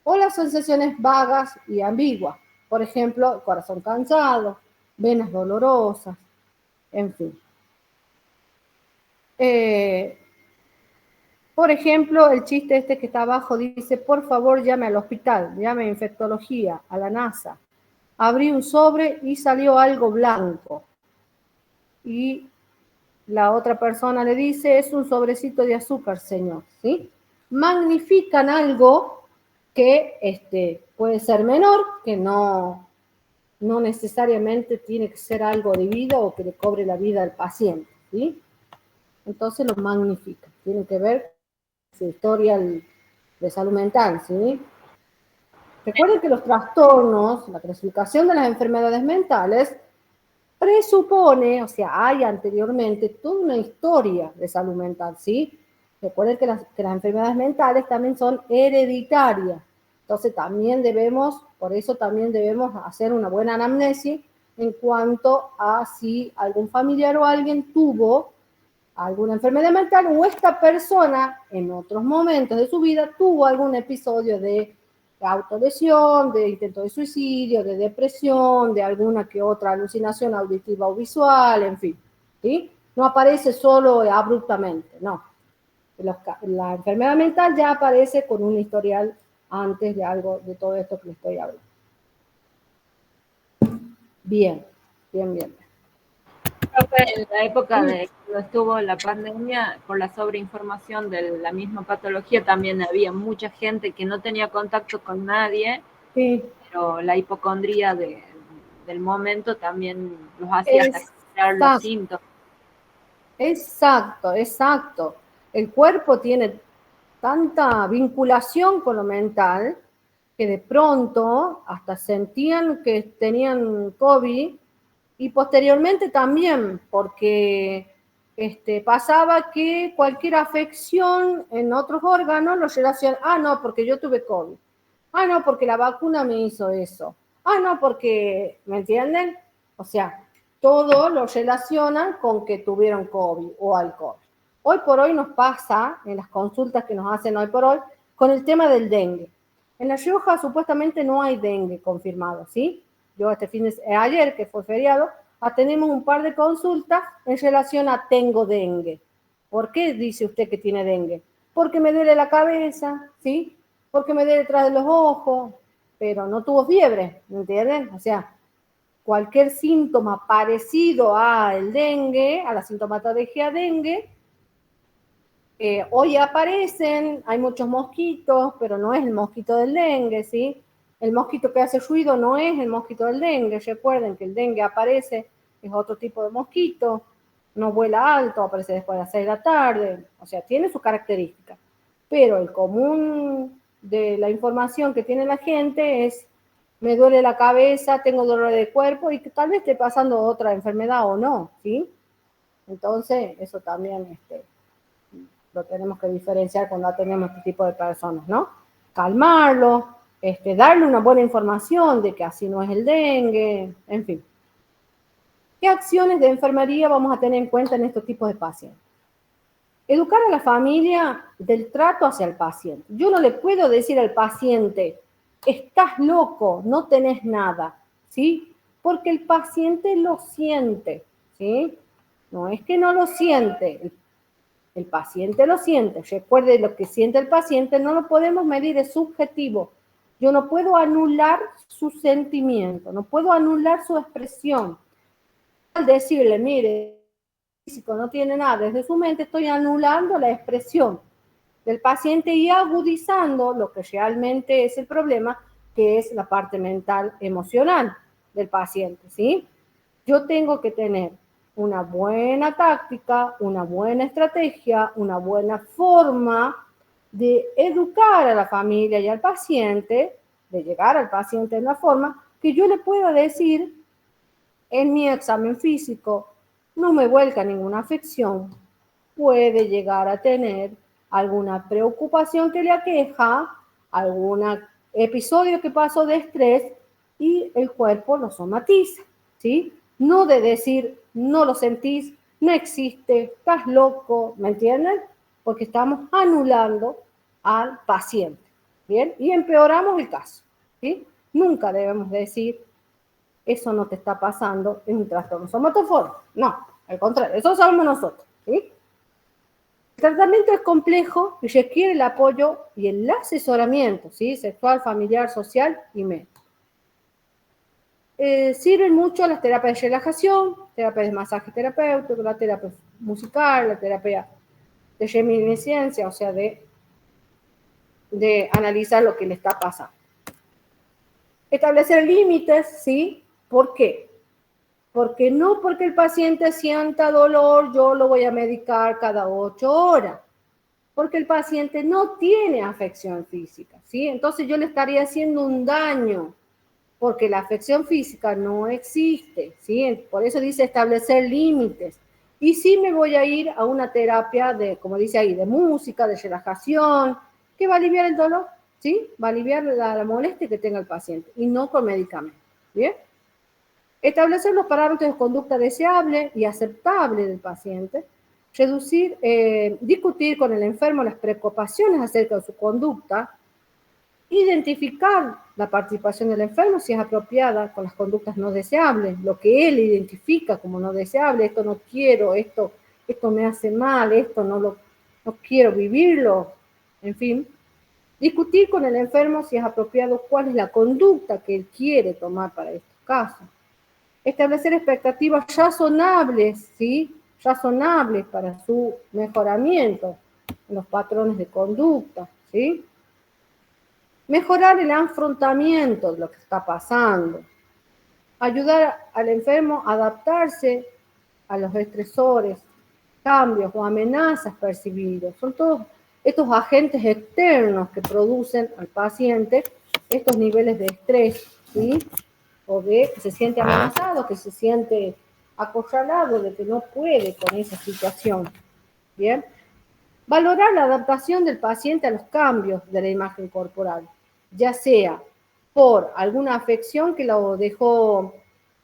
O las sensaciones vagas y ambiguas, por ejemplo, corazón cansado, venas dolorosas, en fin. Por ejemplo, el chiste este que está abajo dice, por favor llame al hospital, llame a infectología, a la NASA. Abrí un sobre y salió algo blanco. Y la otra persona le dice, es un sobrecito de azúcar, señor, ¿sí? Magnifican algo que puede ser menor, que no necesariamente tiene que ser algo de vida o que le cobre la vida al paciente, ¿sí? Entonces lo magnifican. Tiene que ver con su historial de salud mental, ¿sí? Recuerden que los trastornos, la clasificación de las enfermedades mentales, presupone, o sea, hay anteriormente toda una historia de salud mental, ¿sí? Recuerden que las enfermedades mentales también son hereditarias. Entonces por eso también debemos hacer una buena anamnesis en cuanto a si algún familiar o alguien tuvo alguna enfermedad mental o esta persona en otros momentos de su vida tuvo algún episodio de autolesión, de intento de suicidio, de depresión, de alguna que otra alucinación auditiva o visual, en fin, ¿sí? No aparece solo abruptamente, no. La enfermedad mental ya aparece con un historial antes de algo, de todo esto que les estoy hablando. Bien. En la época de cuando estuvo la pandemia, por la sobreinformación de la misma patología, también había mucha gente que no tenía contacto con nadie, Sí. pero la hipocondría del momento también los hacía hasta generar los síntomas. Exacto. El cuerpo tiene tanta vinculación con lo mental que de pronto hasta sentían que tenían COVID y posteriormente también porque pasaba que cualquier afección en otros órganos lo relacionaban, no, porque yo tuve COVID, no, porque la vacuna me hizo eso, no, porque, ¿me entienden? O sea, todo lo relacionan con que tuvieron COVID o alcohol. Hoy por hoy nos pasa, en las consultas que nos hacen hoy por hoy, con el tema del dengue. En La Rioja supuestamente no hay dengue confirmado, ¿sí? Yo ayer, que fue feriado, tenemos un par de consultas en relación a tengo dengue. ¿Por qué dice usted que tiene dengue? Porque me duele la cabeza, ¿sí? Porque me duele detrás de los ojos, pero no tuvo fiebre, ¿me entienden? O sea, cualquier síntoma parecido al dengue, a la sintomatología dengue, hoy aparecen, hay muchos mosquitos, pero no es el mosquito del dengue, ¿sí? El mosquito que hace ruido no es el mosquito del dengue. Recuerden que el dengue aparece, es otro tipo de mosquito, no vuela alto, aparece después de las 6 de la tarde, o sea, tiene sus características. Pero el común de la información que tiene la gente es, me duele la cabeza, tengo dolor de cuerpo y que tal vez esté pasando otra enfermedad o no, ¿sí? Entonces, eso también lo tenemos que diferenciar cuando atendemos este tipo de personas, ¿no? Calmarlo, darle una buena información de que así no es el dengue, en fin. ¿Qué acciones de enfermería vamos a tener en cuenta en estos tipos de pacientes? Educar a la familia del trato hacia el paciente. Yo no le puedo decir al paciente, estás loco, no tenés nada, ¿sí? Porque el paciente lo siente, ¿sí? No es que no lo siente, el paciente lo siente. Recuerde, lo que siente el paciente no lo podemos medir, es subjetivo. Yo no puedo anular su sentimiento, no puedo anular su expresión. Al decirle, mire, el físico no tiene nada, desde su mente estoy anulando la expresión del paciente y agudizando lo que realmente es el problema, que es la parte mental emocional del paciente, ¿sí? Yo tengo que tener una buena táctica, una buena estrategia, una buena forma de educar a la familia y al paciente, de llegar al paciente en la forma que yo le pueda decir en mi examen físico, no me vuelca ninguna afección, puede llegar a tener alguna preocupación que le aqueja, algún episodio que pasó de estrés y el cuerpo lo somatiza, ¿sí? No de decir, no lo sentís, no existe, estás loco, ¿me entienden? Porque estamos anulando al paciente, ¿bien? Y empeoramos el caso, ¿sí? Nunca debemos decir, eso no te está pasando, es un trastorno somatofóbico. No, al contrario, eso sabemos nosotros, ¿sí? El tratamiento es complejo y requiere el apoyo y el asesoramiento, ¿sí? Sexual, familiar, social y médico. Sirven mucho las terapias de relajación, terapias de masaje terapéutico, la terapia musical, la terapia de reminiscencia, o sea, de analizar lo que le está pasando. Establecer límites, ¿sí? ¿Por qué? Porque no porque el paciente sienta dolor, yo lo voy a medicar cada 8 horas. Porque el paciente no tiene afección física, ¿sí? Entonces yo le estaría haciendo un daño, porque la afección física no existe, ¿sí? Por eso dice establecer límites. Y sí me voy a ir a una terapia de, como dice ahí, de música, de relajación, que va a aliviar el dolor, ¿sí? Va a aliviar la molestia que tenga el paciente, y no con medicamentos, ¿bien? Establecer los parámetros de conducta deseable y aceptable del paciente, discutir con el enfermo las preocupaciones acerca de su conducta, identificar la participación del enfermo si es apropiada con las conductas no deseables, lo que él identifica como no deseable, esto no quiero, esto me hace mal, esto no quiero vivirlo, en fin. Discutir con el enfermo si es apropiado cuál es la conducta que él quiere tomar para estos casos. Establecer expectativas razonables, ¿sí? Razonables para su mejoramiento en los patrones de conducta, ¿sí? Mejorar el afrontamiento de lo que está pasando. Ayudar al enfermo a adaptarse a los estresores, cambios o amenazas percibidos. Son todos estos agentes externos que producen al paciente estos niveles de estrés, ¿sí? O de que se siente amenazado, que se siente acorralado, de que no puede con esa situación. Bien. Valorar la adaptación del paciente a los cambios de la imagen corporal, ya sea por alguna afección que lo dejó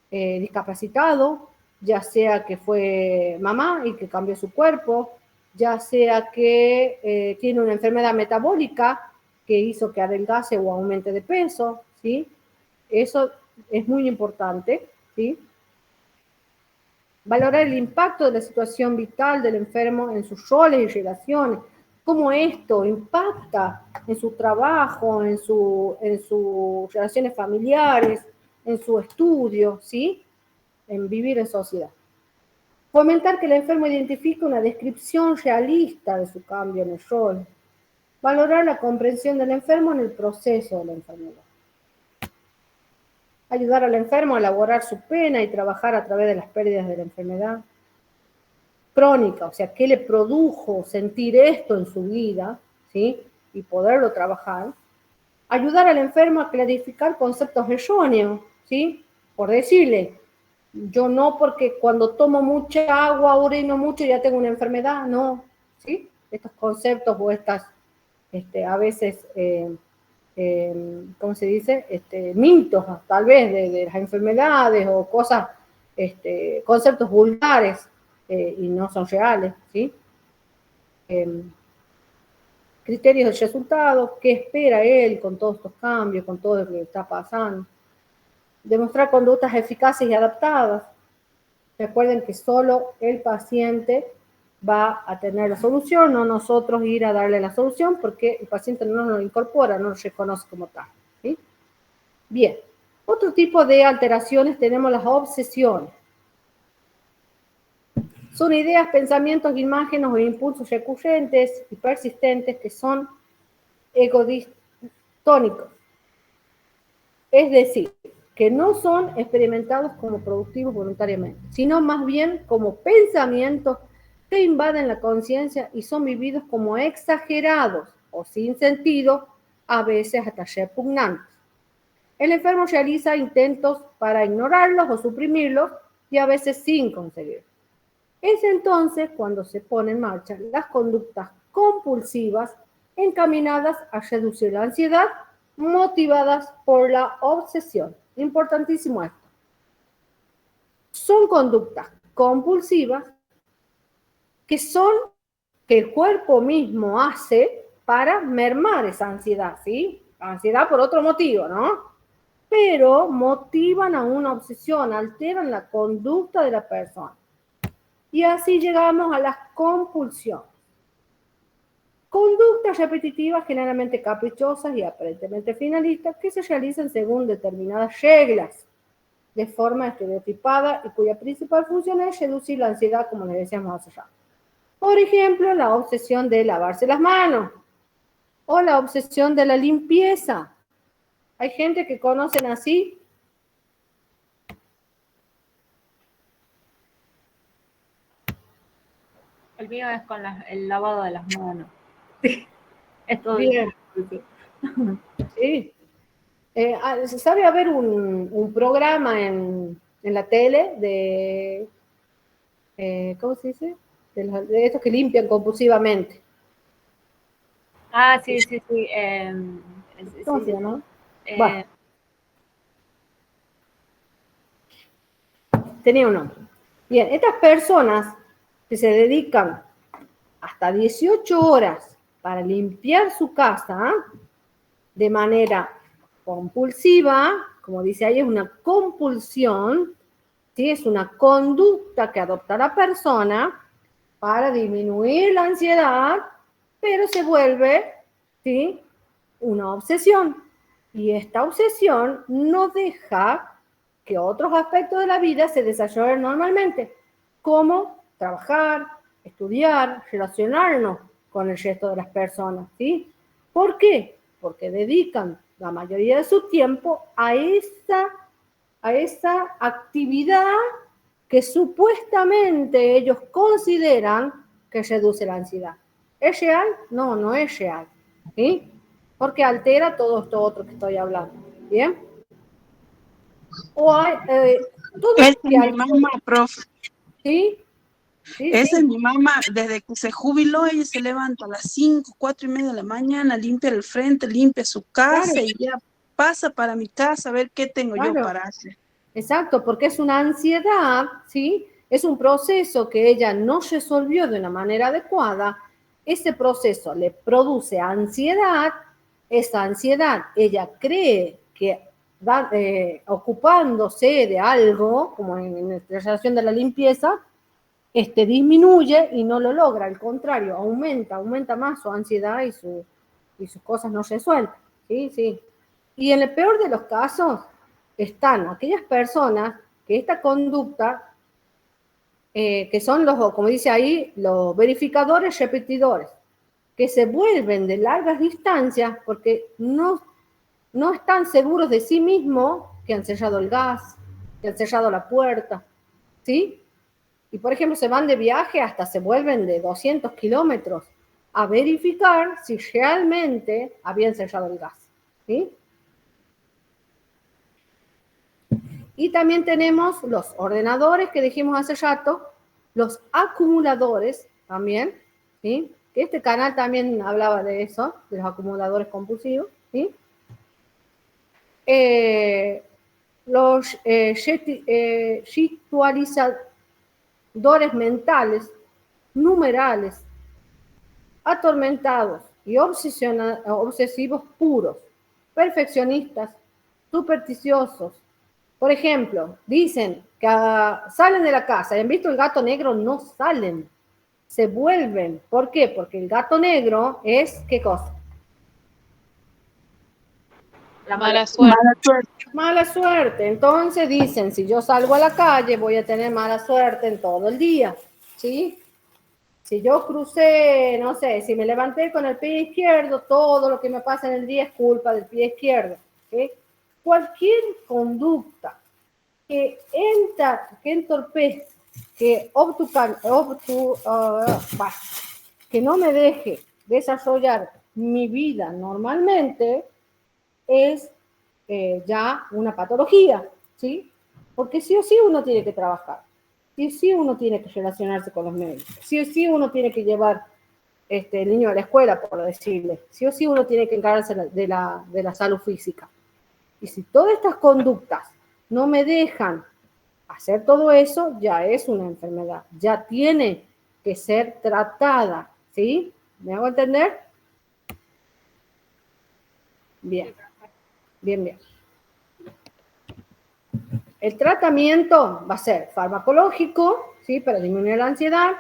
discapacitado, ya sea que fue mamá y que cambió su cuerpo, ya sea que tiene una enfermedad metabólica que hizo que adelgace o aumente de peso, ¿sí? Eso es muy importante, ¿sí? Valorar el impacto de la situación vital del enfermo en sus roles y relaciones, cómo esto impacta en su trabajo, en sus relaciones familiares, en su estudio, ¿sí? En vivir en sociedad. Fomentar que el enfermo identifique una descripción realista de su cambio en el rol. Valorar la comprensión del enfermo en el proceso de la enfermedad. Ayudar al enfermo a elaborar su pena y trabajar a través de las pérdidas de la enfermedad crónica, o sea, qué le produjo sentir esto en su vida, ¿sí? Y poderlo trabajar. Ayudar al enfermo a clarificar conceptos erróneos, ¿sí? Por decirle, yo no porque cuando tomo mucha agua, urino mucho, ya tengo una enfermedad, no, ¿sí? Estos conceptos o estas, a veces, ¿cómo se dice? Mitos, tal vez, de las enfermedades o cosas, conceptos vulgares y no son reales, ¿sí? Criterios de resultado, qué espera él con todos estos cambios, con todo lo que está pasando. Demostrar conductas eficaces y adaptadas. Recuerden que solo el paciente va a tener la solución, no nosotros ir a darle la solución, porque el paciente no lo incorpora, no lo reconoce como tal, ¿sí? Bien, otro tipo de alteraciones tenemos las obsesiones. Son ideas, pensamientos, imágenes o impulsos recurrentes y persistentes que son egodistónicos. Es decir, que no son experimentados como productivos voluntariamente, sino más bien como pensamientos que invaden la conciencia y son vividos como exagerados o sin sentido, a veces hasta repugnantes. El enfermo realiza intentos para ignorarlos o suprimirlos y a veces sin conseguirlo. Es entonces cuando se ponen en marcha las conductas compulsivas encaminadas a reducir la ansiedad, motivadas por la obsesión. Importantísimo esto. Son conductas compulsivas que el cuerpo mismo hace para mermar esa ansiedad, ¿sí? Ansiedad por otro motivo, ¿no? Pero motivan a una obsesión, alteran la conducta de la persona. Y así llegamos a las compulsiones. Conductas repetitivas, generalmente caprichosas y aparentemente finalistas, que se realizan según determinadas reglas, de forma estereotipada y cuya principal función es reducir la ansiedad, como les decíamos hace rato. Por ejemplo, la obsesión de lavarse las manos o la obsesión de la limpieza. Hay gente que conocen así. El mío es con el lavado de las manos. Es todo Bien. Sí. ¿Sabe haber un programa en la tele de, ¿cómo se dice? De estos que limpian compulsivamente? Ah, sí. ¿Cómo se llama? Bueno, tenía un nombre. Bien, estas personas que se dedican hasta 18 horas para limpiar su casa de manera compulsiva, como dice ahí, es una compulsión, ¿sí? Es una conducta que adopta la persona para disminuir la ansiedad, pero se vuelve, ¿sí?, una obsesión. Y esta obsesión no deja que otros aspectos de la vida se desarrollen normalmente, como trabajar, estudiar, relacionarnos con el resto de las personas, ¿sí? ¿Por qué? Porque dedican la mayoría de su tiempo a esa actividad que supuestamente ellos consideran que reduce la ansiedad. ¿Es real? No, no es real, ¿sí? Porque altera todo esto otro que estoy hablando, ¿bien? O hay, todo Esa que es mi mamá, profe. ¿sí? Sí, Esa sí. es mi mamá. Desde que se jubiló, ella se levanta a las 5, 4:30 de la mañana, limpia el frente, limpia su casa Claro, y ya pasa para mi casa a ver qué tengo yo claro. para hacer. Exacto, porque es una ansiedad, ¿sí? Es un proceso que ella no resolvió de una manera adecuada. Ese proceso le produce ansiedad. Esa ansiedad ella cree que ocupándose de algo, como en la relación de la limpieza, disminuye y no lo logra, al contrario, aumenta más su ansiedad y sus cosas no resueltas, ¿sí? Sí. Y en el peor de los casos están aquellas personas que esta conducta, que son como dice ahí, los verificadores repetidores, que se vuelven de largas distancias porque no están seguros de sí mismos, que han cerrado el gas, que han cerrado la puerta, ¿sí? Y, por ejemplo, se van de viaje, hasta se vuelven de 200 kilómetros a verificar si realmente habían cerrado el gas, ¿sí? Y también tenemos los ordenadores que dijimos hace rato, los acumuladores también, ¿sí? Que este canal también hablaba de eso, de los acumuladores compulsivos, ¿sí? Los ritualizadores mentales, numerales, atormentados y obsesivos puros, perfeccionistas, supersticiosos. Por ejemplo, dicen que salen de la casa y han visto el gato negro, no salen, se vuelven. ¿Por qué? Porque el gato negro es, ¿qué cosa? La Mala suerte. Mala suerte. Mala suerte. Entonces dicen, si yo salgo a la calle voy a tener mala suerte en todo el día, ¿sí? Si yo crucé, no sé, si me levanté con el pie izquierdo, todo lo que me pasa en el día es culpa del pie izquierdo, ¿sí? Cualquier conducta que entorpezca, que no me deje desarrollar mi vida normalmente, es ya una patología, ¿sí? Porque sí o sí uno tiene que trabajar, sí o sí uno tiene que relacionarse con los médicos, sí o sí uno tiene que llevar el niño a la escuela, por decirle, sí o sí uno tiene que encargarse de la salud física. Y si todas estas conductas no me dejan hacer todo eso, ya es una enfermedad, ya tiene que ser tratada, ¿sí? ¿Me hago entender? Bien, bien, bien. El tratamiento va a ser farmacológico, ¿sí? Para disminuir la ansiedad,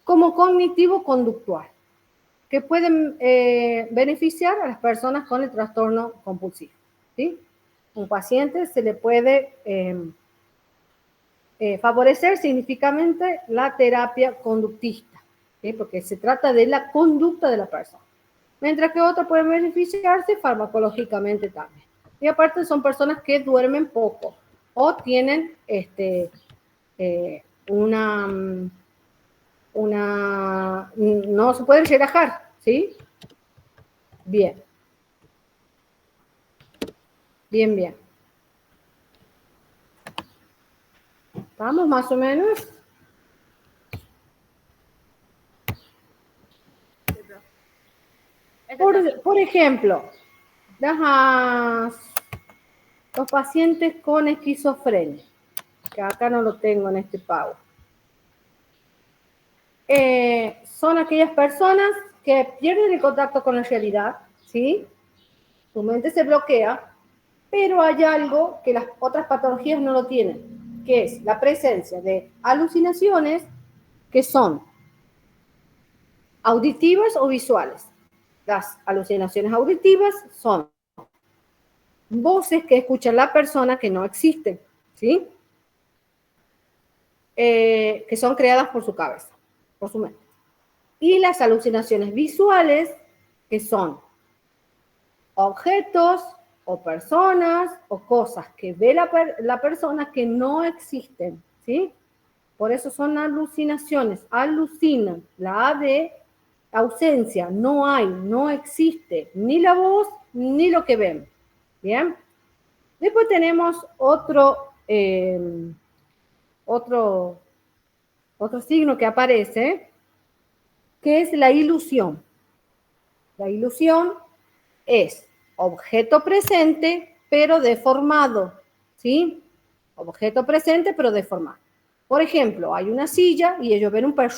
como cognitivo-conductual, que pueden beneficiar a las personas con el trastorno compulsivo, ¿sí? Un paciente se le puede favorecer significativamente la terapia conductista, ¿sí? Porque se trata de la conducta de la persona, mientras que otros pueden beneficiarse farmacológicamente también. Y aparte son personas que duermen poco o tienen no se pueden relajar, ¿sí? Bien. Bien, bien. ¿Estamos más o menos? Por ejemplo, los pacientes con esquizofrenia, que acá no lo tengo en este pago. Son aquellas personas que pierden el contacto con la realidad, ¿sí? Su mente se bloquea, pero hay algo que las otras patologías no lo tienen, que es la presencia de alucinaciones que son auditivas o visuales. Las alucinaciones auditivas son voces que escucha la persona que no existen, ¿sí? Que son creadas por su cabeza, por su mente. Y las alucinaciones visuales, que son objetos o personas o cosas que ve la persona que no existen, ¿sí? Por eso son alucinaciones, alucinan, la A de ausencia, no hay, no existe ni la voz ni lo que ven, ¿bien? Después tenemos otro signo que aparece, que es la ilusión. La ilusión es objeto presente, pero deformado, ¿sí? Objeto presente, pero deformado. Por ejemplo, hay una silla y ellos ven un perro.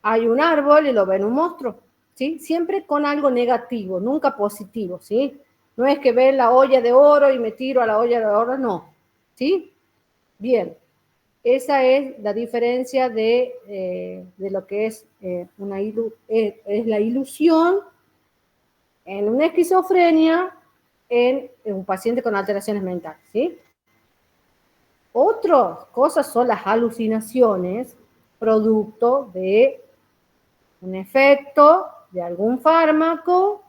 Hay un árbol y lo ven un monstruo, ¿sí? Siempre con algo negativo, nunca positivo, ¿sí? No es que ve la olla de oro y me tiro a la olla de oro, no. ¿Sí? Bien. Esa es la diferencia de lo que es, es la ilusión en una esquizofrenia en un paciente con alteraciones mentales, ¿sí? Otras cosas son las alucinaciones producto de un efecto de algún fármaco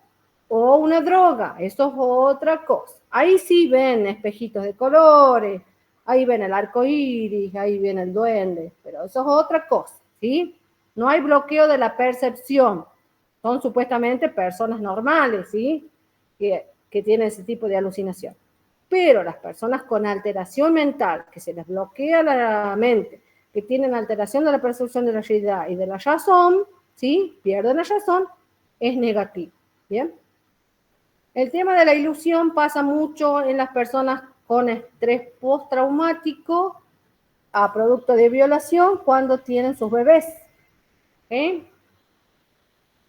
o una droga. Eso es otra cosa. Ahí sí ven espejitos de colores, ahí ven el arco iris, ahí ven el duende, pero eso es otra cosa, ¿sí? No hay bloqueo de la percepción. Son supuestamente personas normales, ¿sí? Que tienen ese tipo de alucinación. Pero las personas con alteración mental, que se les bloquea la mente, que tienen alteración de la percepción de la realidad y de la razón, ¿sí? Pierden la razón, es negativo, ¿bien? El tema de la ilusión pasa mucho en las personas con estrés postraumático a producto de violación cuando tienen sus bebés. ¿Okay?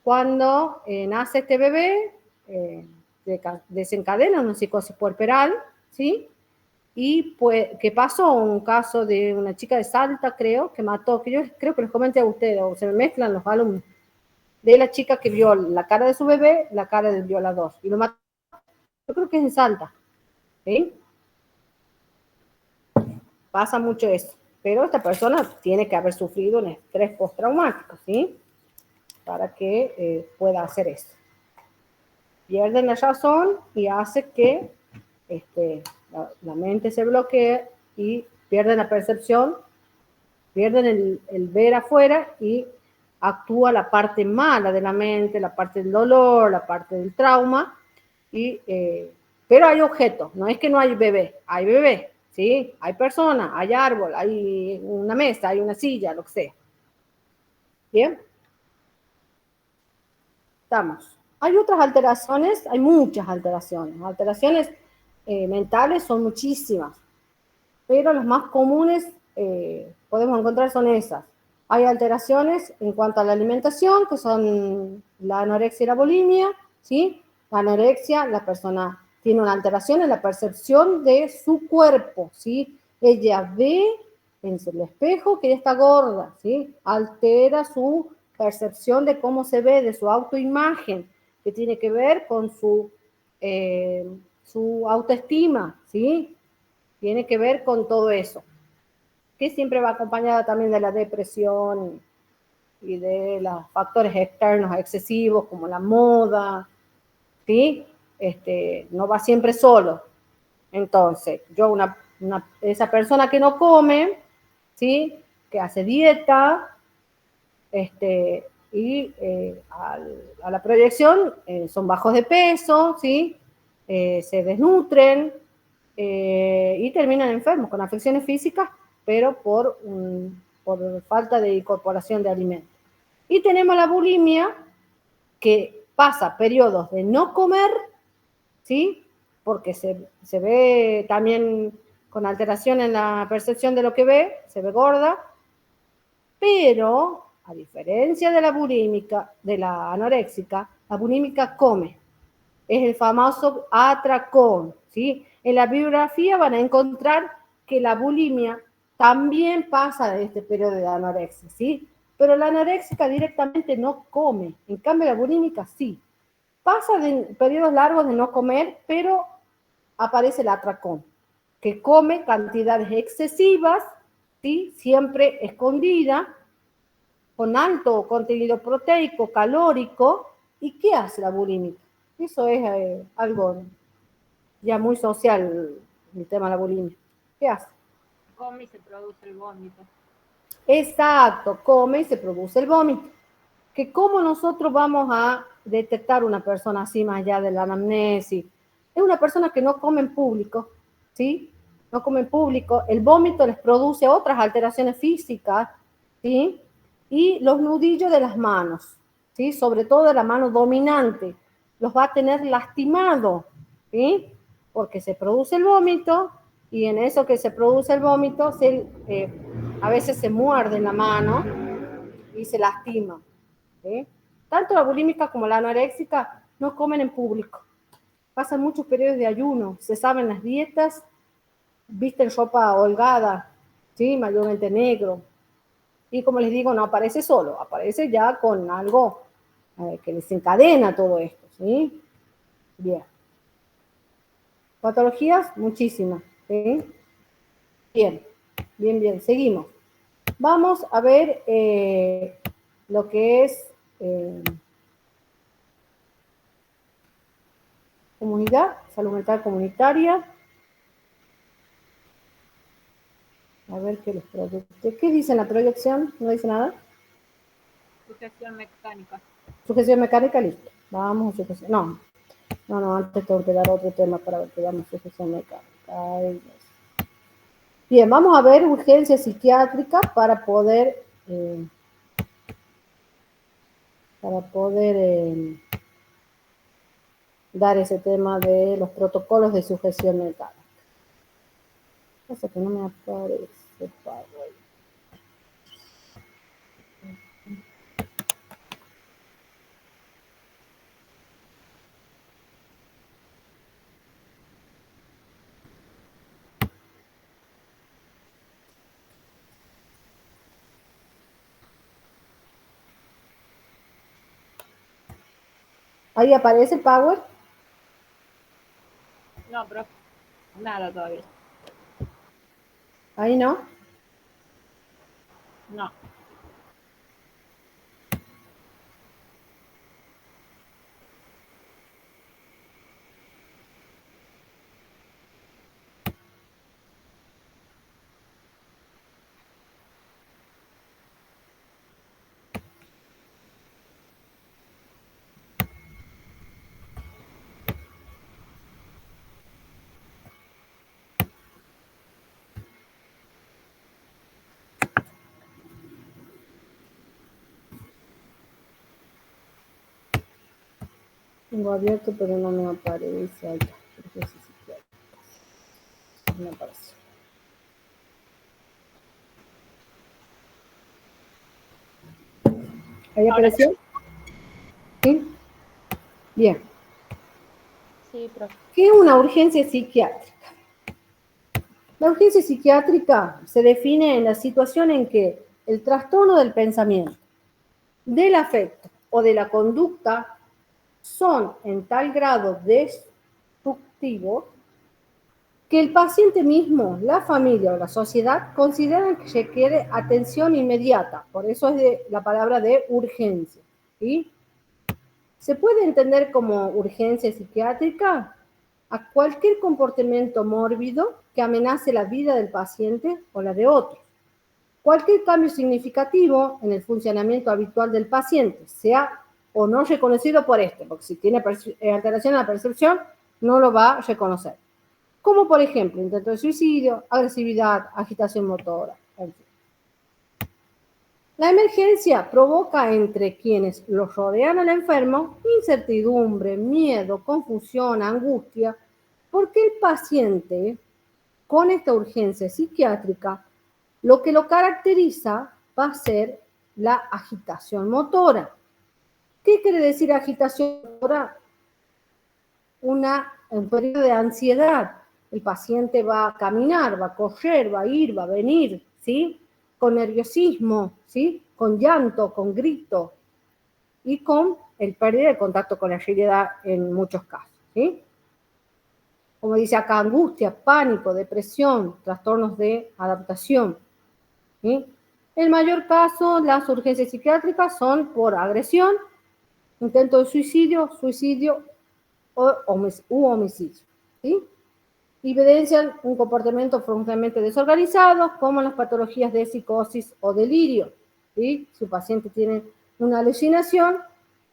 Cuando nace este bebé, desencadena una psicosis puerperal, ¿sí? Y pues, ¿qué pasó? Un caso de una chica de Salta, creo, que mató, que yo creo que les comenté a ustedes, o se me mezclan los alumnos, de la chica que vio la cara de su bebé, la cara del violador, y lo mató. Yo creo que es en Salta, ¿sí? Pasa mucho eso, pero esta persona tiene que haber sufrido un estrés postraumático, ¿sí? Para que pueda hacer eso. Pierden la razón y hace que la mente se bloquee y pierden la percepción, pierden el ver afuera y actúa la parte mala de la mente, la parte del dolor, la parte del trauma, pero hay objetos, no es que no hay bebé, ¿sí? Hay personas, hay árbol, hay una mesa, hay una silla, lo que sea. ¿Bien? Estamos. Hay otras alteraciones, hay muchas alteraciones. Alteraciones mentales son muchísimas, pero las más comunes podemos encontrar son esas. Hay alteraciones en cuanto a la alimentación, que son la anorexia y la bulimia, ¿sí? La anorexia, la persona tiene una alteración en la percepción de su cuerpo, ¿sí? Ella ve en el espejo que ella está gorda, ¿sí? Altera su percepción de cómo se ve, de su autoimagen, que tiene que ver con su autoestima, ¿sí? Tiene que ver con todo eso, que siempre va acompañada también de la depresión y de los factores externos excesivos como la moda, ¿sí? No va siempre solo. Entonces, esa persona que no come, ¿sí? Que hace dieta, y a la proyección son bajos de peso, ¿sí? Se desnutren y terminan enfermos con afecciones físicas, pero por falta de incorporación de alimentos. Y tenemos la bulimia, que pasa periodos de no comer, ¿sí? Porque se ve también con alteración en la percepción de lo que ve, se ve gorda, pero a diferencia de la bulímica, de la anoréxica, la bulímica come. Es el famoso atracón, ¿sí? En la bibliografía van a encontrar que la bulimia también pasa de este periodo de anorexia, ¿sí? Pero la anoréxica directamente no come, en cambio la bulímica sí. Pasa de periodos largos de no comer, pero aparece el atracón, que come cantidades excesivas, ¿sí? Siempre escondida, con alto contenido proteico, calórico. ¿Y qué hace la bulímica? Eso es algo ya muy social, el tema de la bulimia. ¿Qué hace? Come y se produce el vómito. Exacto, come y se produce el vómito. Que cómo nosotros vamos a detectar una persona así más allá de la anamnesis. Es una persona que no come en público, ¿sí? No come en público. El vómito les produce otras alteraciones físicas, ¿sí? Y los nudillos de las manos, ¿sí? Sobre todo de la mano dominante, los va a tener lastimado, ¿sí? Porque se produce el vómito y en eso que se produce el vómito a veces se muerde la mano y se lastima, ¿sí? Tanto la bulímica como la anoréxica no comen en público, pasan muchos periodos de ayuno, se saben las dietas, visten ropa holgada, ¿sí? Mayormente negro. Y como les digo, no aparece solo, aparece ya con algo que desencadena todo esto, ¿sí? Bien. Patologías, muchísimas, ¿sí? Bien, bien, bien, seguimos. Vamos a ver lo que es comunidad, salud mental comunitaria. A ver qué les proyecte. ¿Qué dice en la proyección? ¿No dice nada? Sujeción mecánica. Sujeción mecánica, listo. Vamos a sujeción. No, antes tengo que dar otro tema para ver que damos sujeción mecánica. Ay, Dios. Bien, vamos a ver urgencia psiquiátrica para poder dar ese tema de los protocolos de sujeción mecánica. Pasa que no me aparece. Ahí aparece Power. No, pero nada todavía. Ahí no. No. Tengo abierto, pero no me aparece. Ahí está. No me aparece. ¿Ahí apareció? ¿Sí? Bien. Sí, profe. ¿Qué es una urgencia psiquiátrica? La urgencia psiquiátrica se define en la situación en que el trastorno del pensamiento, del afecto o de la conducta son en tal grado destructivos que el paciente mismo, la familia o la sociedad consideran que requiere atención inmediata. Por eso es la palabra de urgencia. ¿Sí? Se puede entender como urgencia psiquiátrica a cualquier comportamiento mórbido que amenace la vida del paciente o la de otros. Cualquier cambio significativo en el funcionamiento habitual del paciente, sea o no reconocido por este, porque si tiene alteración en la percepción, no lo va a reconocer. Como por ejemplo, intento de suicidio, agresividad, agitación motora, en fin. La emergencia provoca entre quienes los rodean al enfermo incertidumbre, miedo, confusión, angustia, porque el paciente con esta urgencia psiquiátrica lo que lo caracteriza va a ser la agitación motora. ¿Qué quiere decir agitación motora? Un periodo de ansiedad. El paciente va a caminar, va a correr, va a ir, va a venir, ¿sí? Con nerviosismo, ¿sí? Con llanto, con grito y con el pérdida de contacto con la realidad en muchos casos, ¿sí? Como dice acá, angustia, pánico, depresión, trastornos de adaptación, ¿sí? En mayor caso, las urgencias psiquiátricas son por agresión, intento de suicidio, suicidio u homicidio, ¿sí? Evidencian un comportamiento profundamente desorganizado, como las patologías de psicosis o delirio, ¿sí? Si un paciente tiene una alucinación,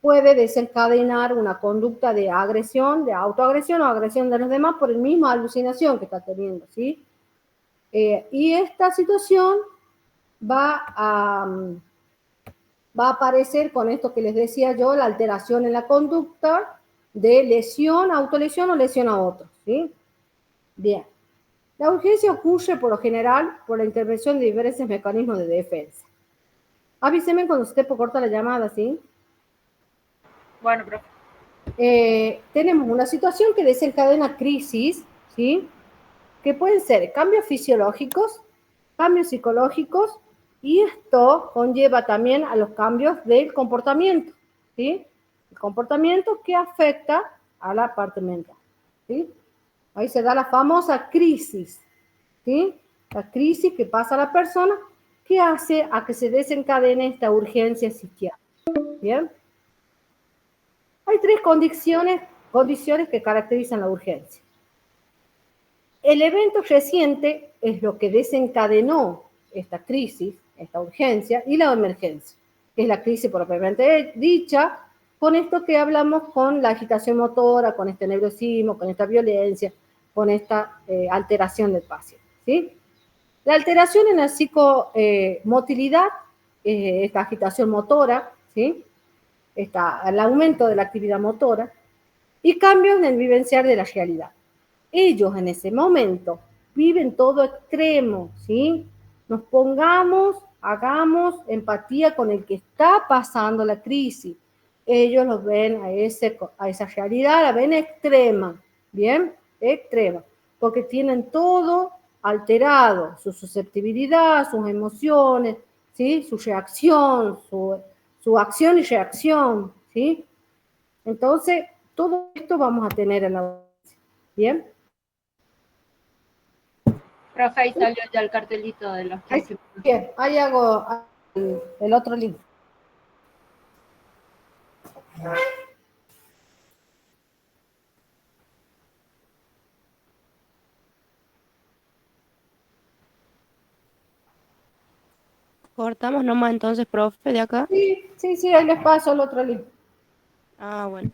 puede desencadenar una conducta de agresión, de autoagresión o agresión de los demás por la misma alucinación que está teniendo, ¿sí? Y esta situación va a aparecer con esto que les decía yo, la alteración en la conducta de lesión, autolesión o lesión a otros, ¿sí? Bien. La urgencia ocurre por lo general por la intervención de diferentes mecanismos de defensa. Avíseme cuando esté por corta la llamada, ¿sí? Bueno, profe. tenemos una situación que desencadena crisis, ¿sí? Que pueden ser cambios fisiológicos, cambios psicológicos, y esto conlleva también a los cambios del comportamiento, ¿sí? El comportamiento que afecta a la parte mental, ¿sí? Ahí se da la famosa crisis, ¿sí? La crisis que pasa a la persona que hace a que se desencadene esta urgencia psiquiátrica, ¿bien? Hay tres condiciones que caracterizan la urgencia. El evento reciente es lo que desencadenó esta crisis, esta urgencia, y la emergencia, que es la crisis propiamente dicha, con esto que hablamos con la agitación motora, con este nerviosismo, con esta violencia, con esta alteración del paciente, ¿sí? La alteración en la psicomotilidad, esta agitación motora, ¿sí? El aumento de la actividad motora, y cambios en el vivenciar de la realidad. Ellos en ese momento viven todo extremo, ¿sí? Nos pongamos, hagamos empatía con el que está pasando la crisis. Ellos los ven a esa realidad, la ven extrema, ¿bien? Extrema, porque tienen todo alterado, su susceptibilidad, sus emociones, ¿sí? Su reacción, su acción y reacción, ¿sí? Entonces, todo esto vamos a tener en la audiencia, ¿bien? Profe, ahí salió ya el cartelito de los 15 minutos. Bien, ahí hago el otro link. Cortamos nomás entonces, profe, de acá. Sí, ahí les paso el otro link. Ah, bueno.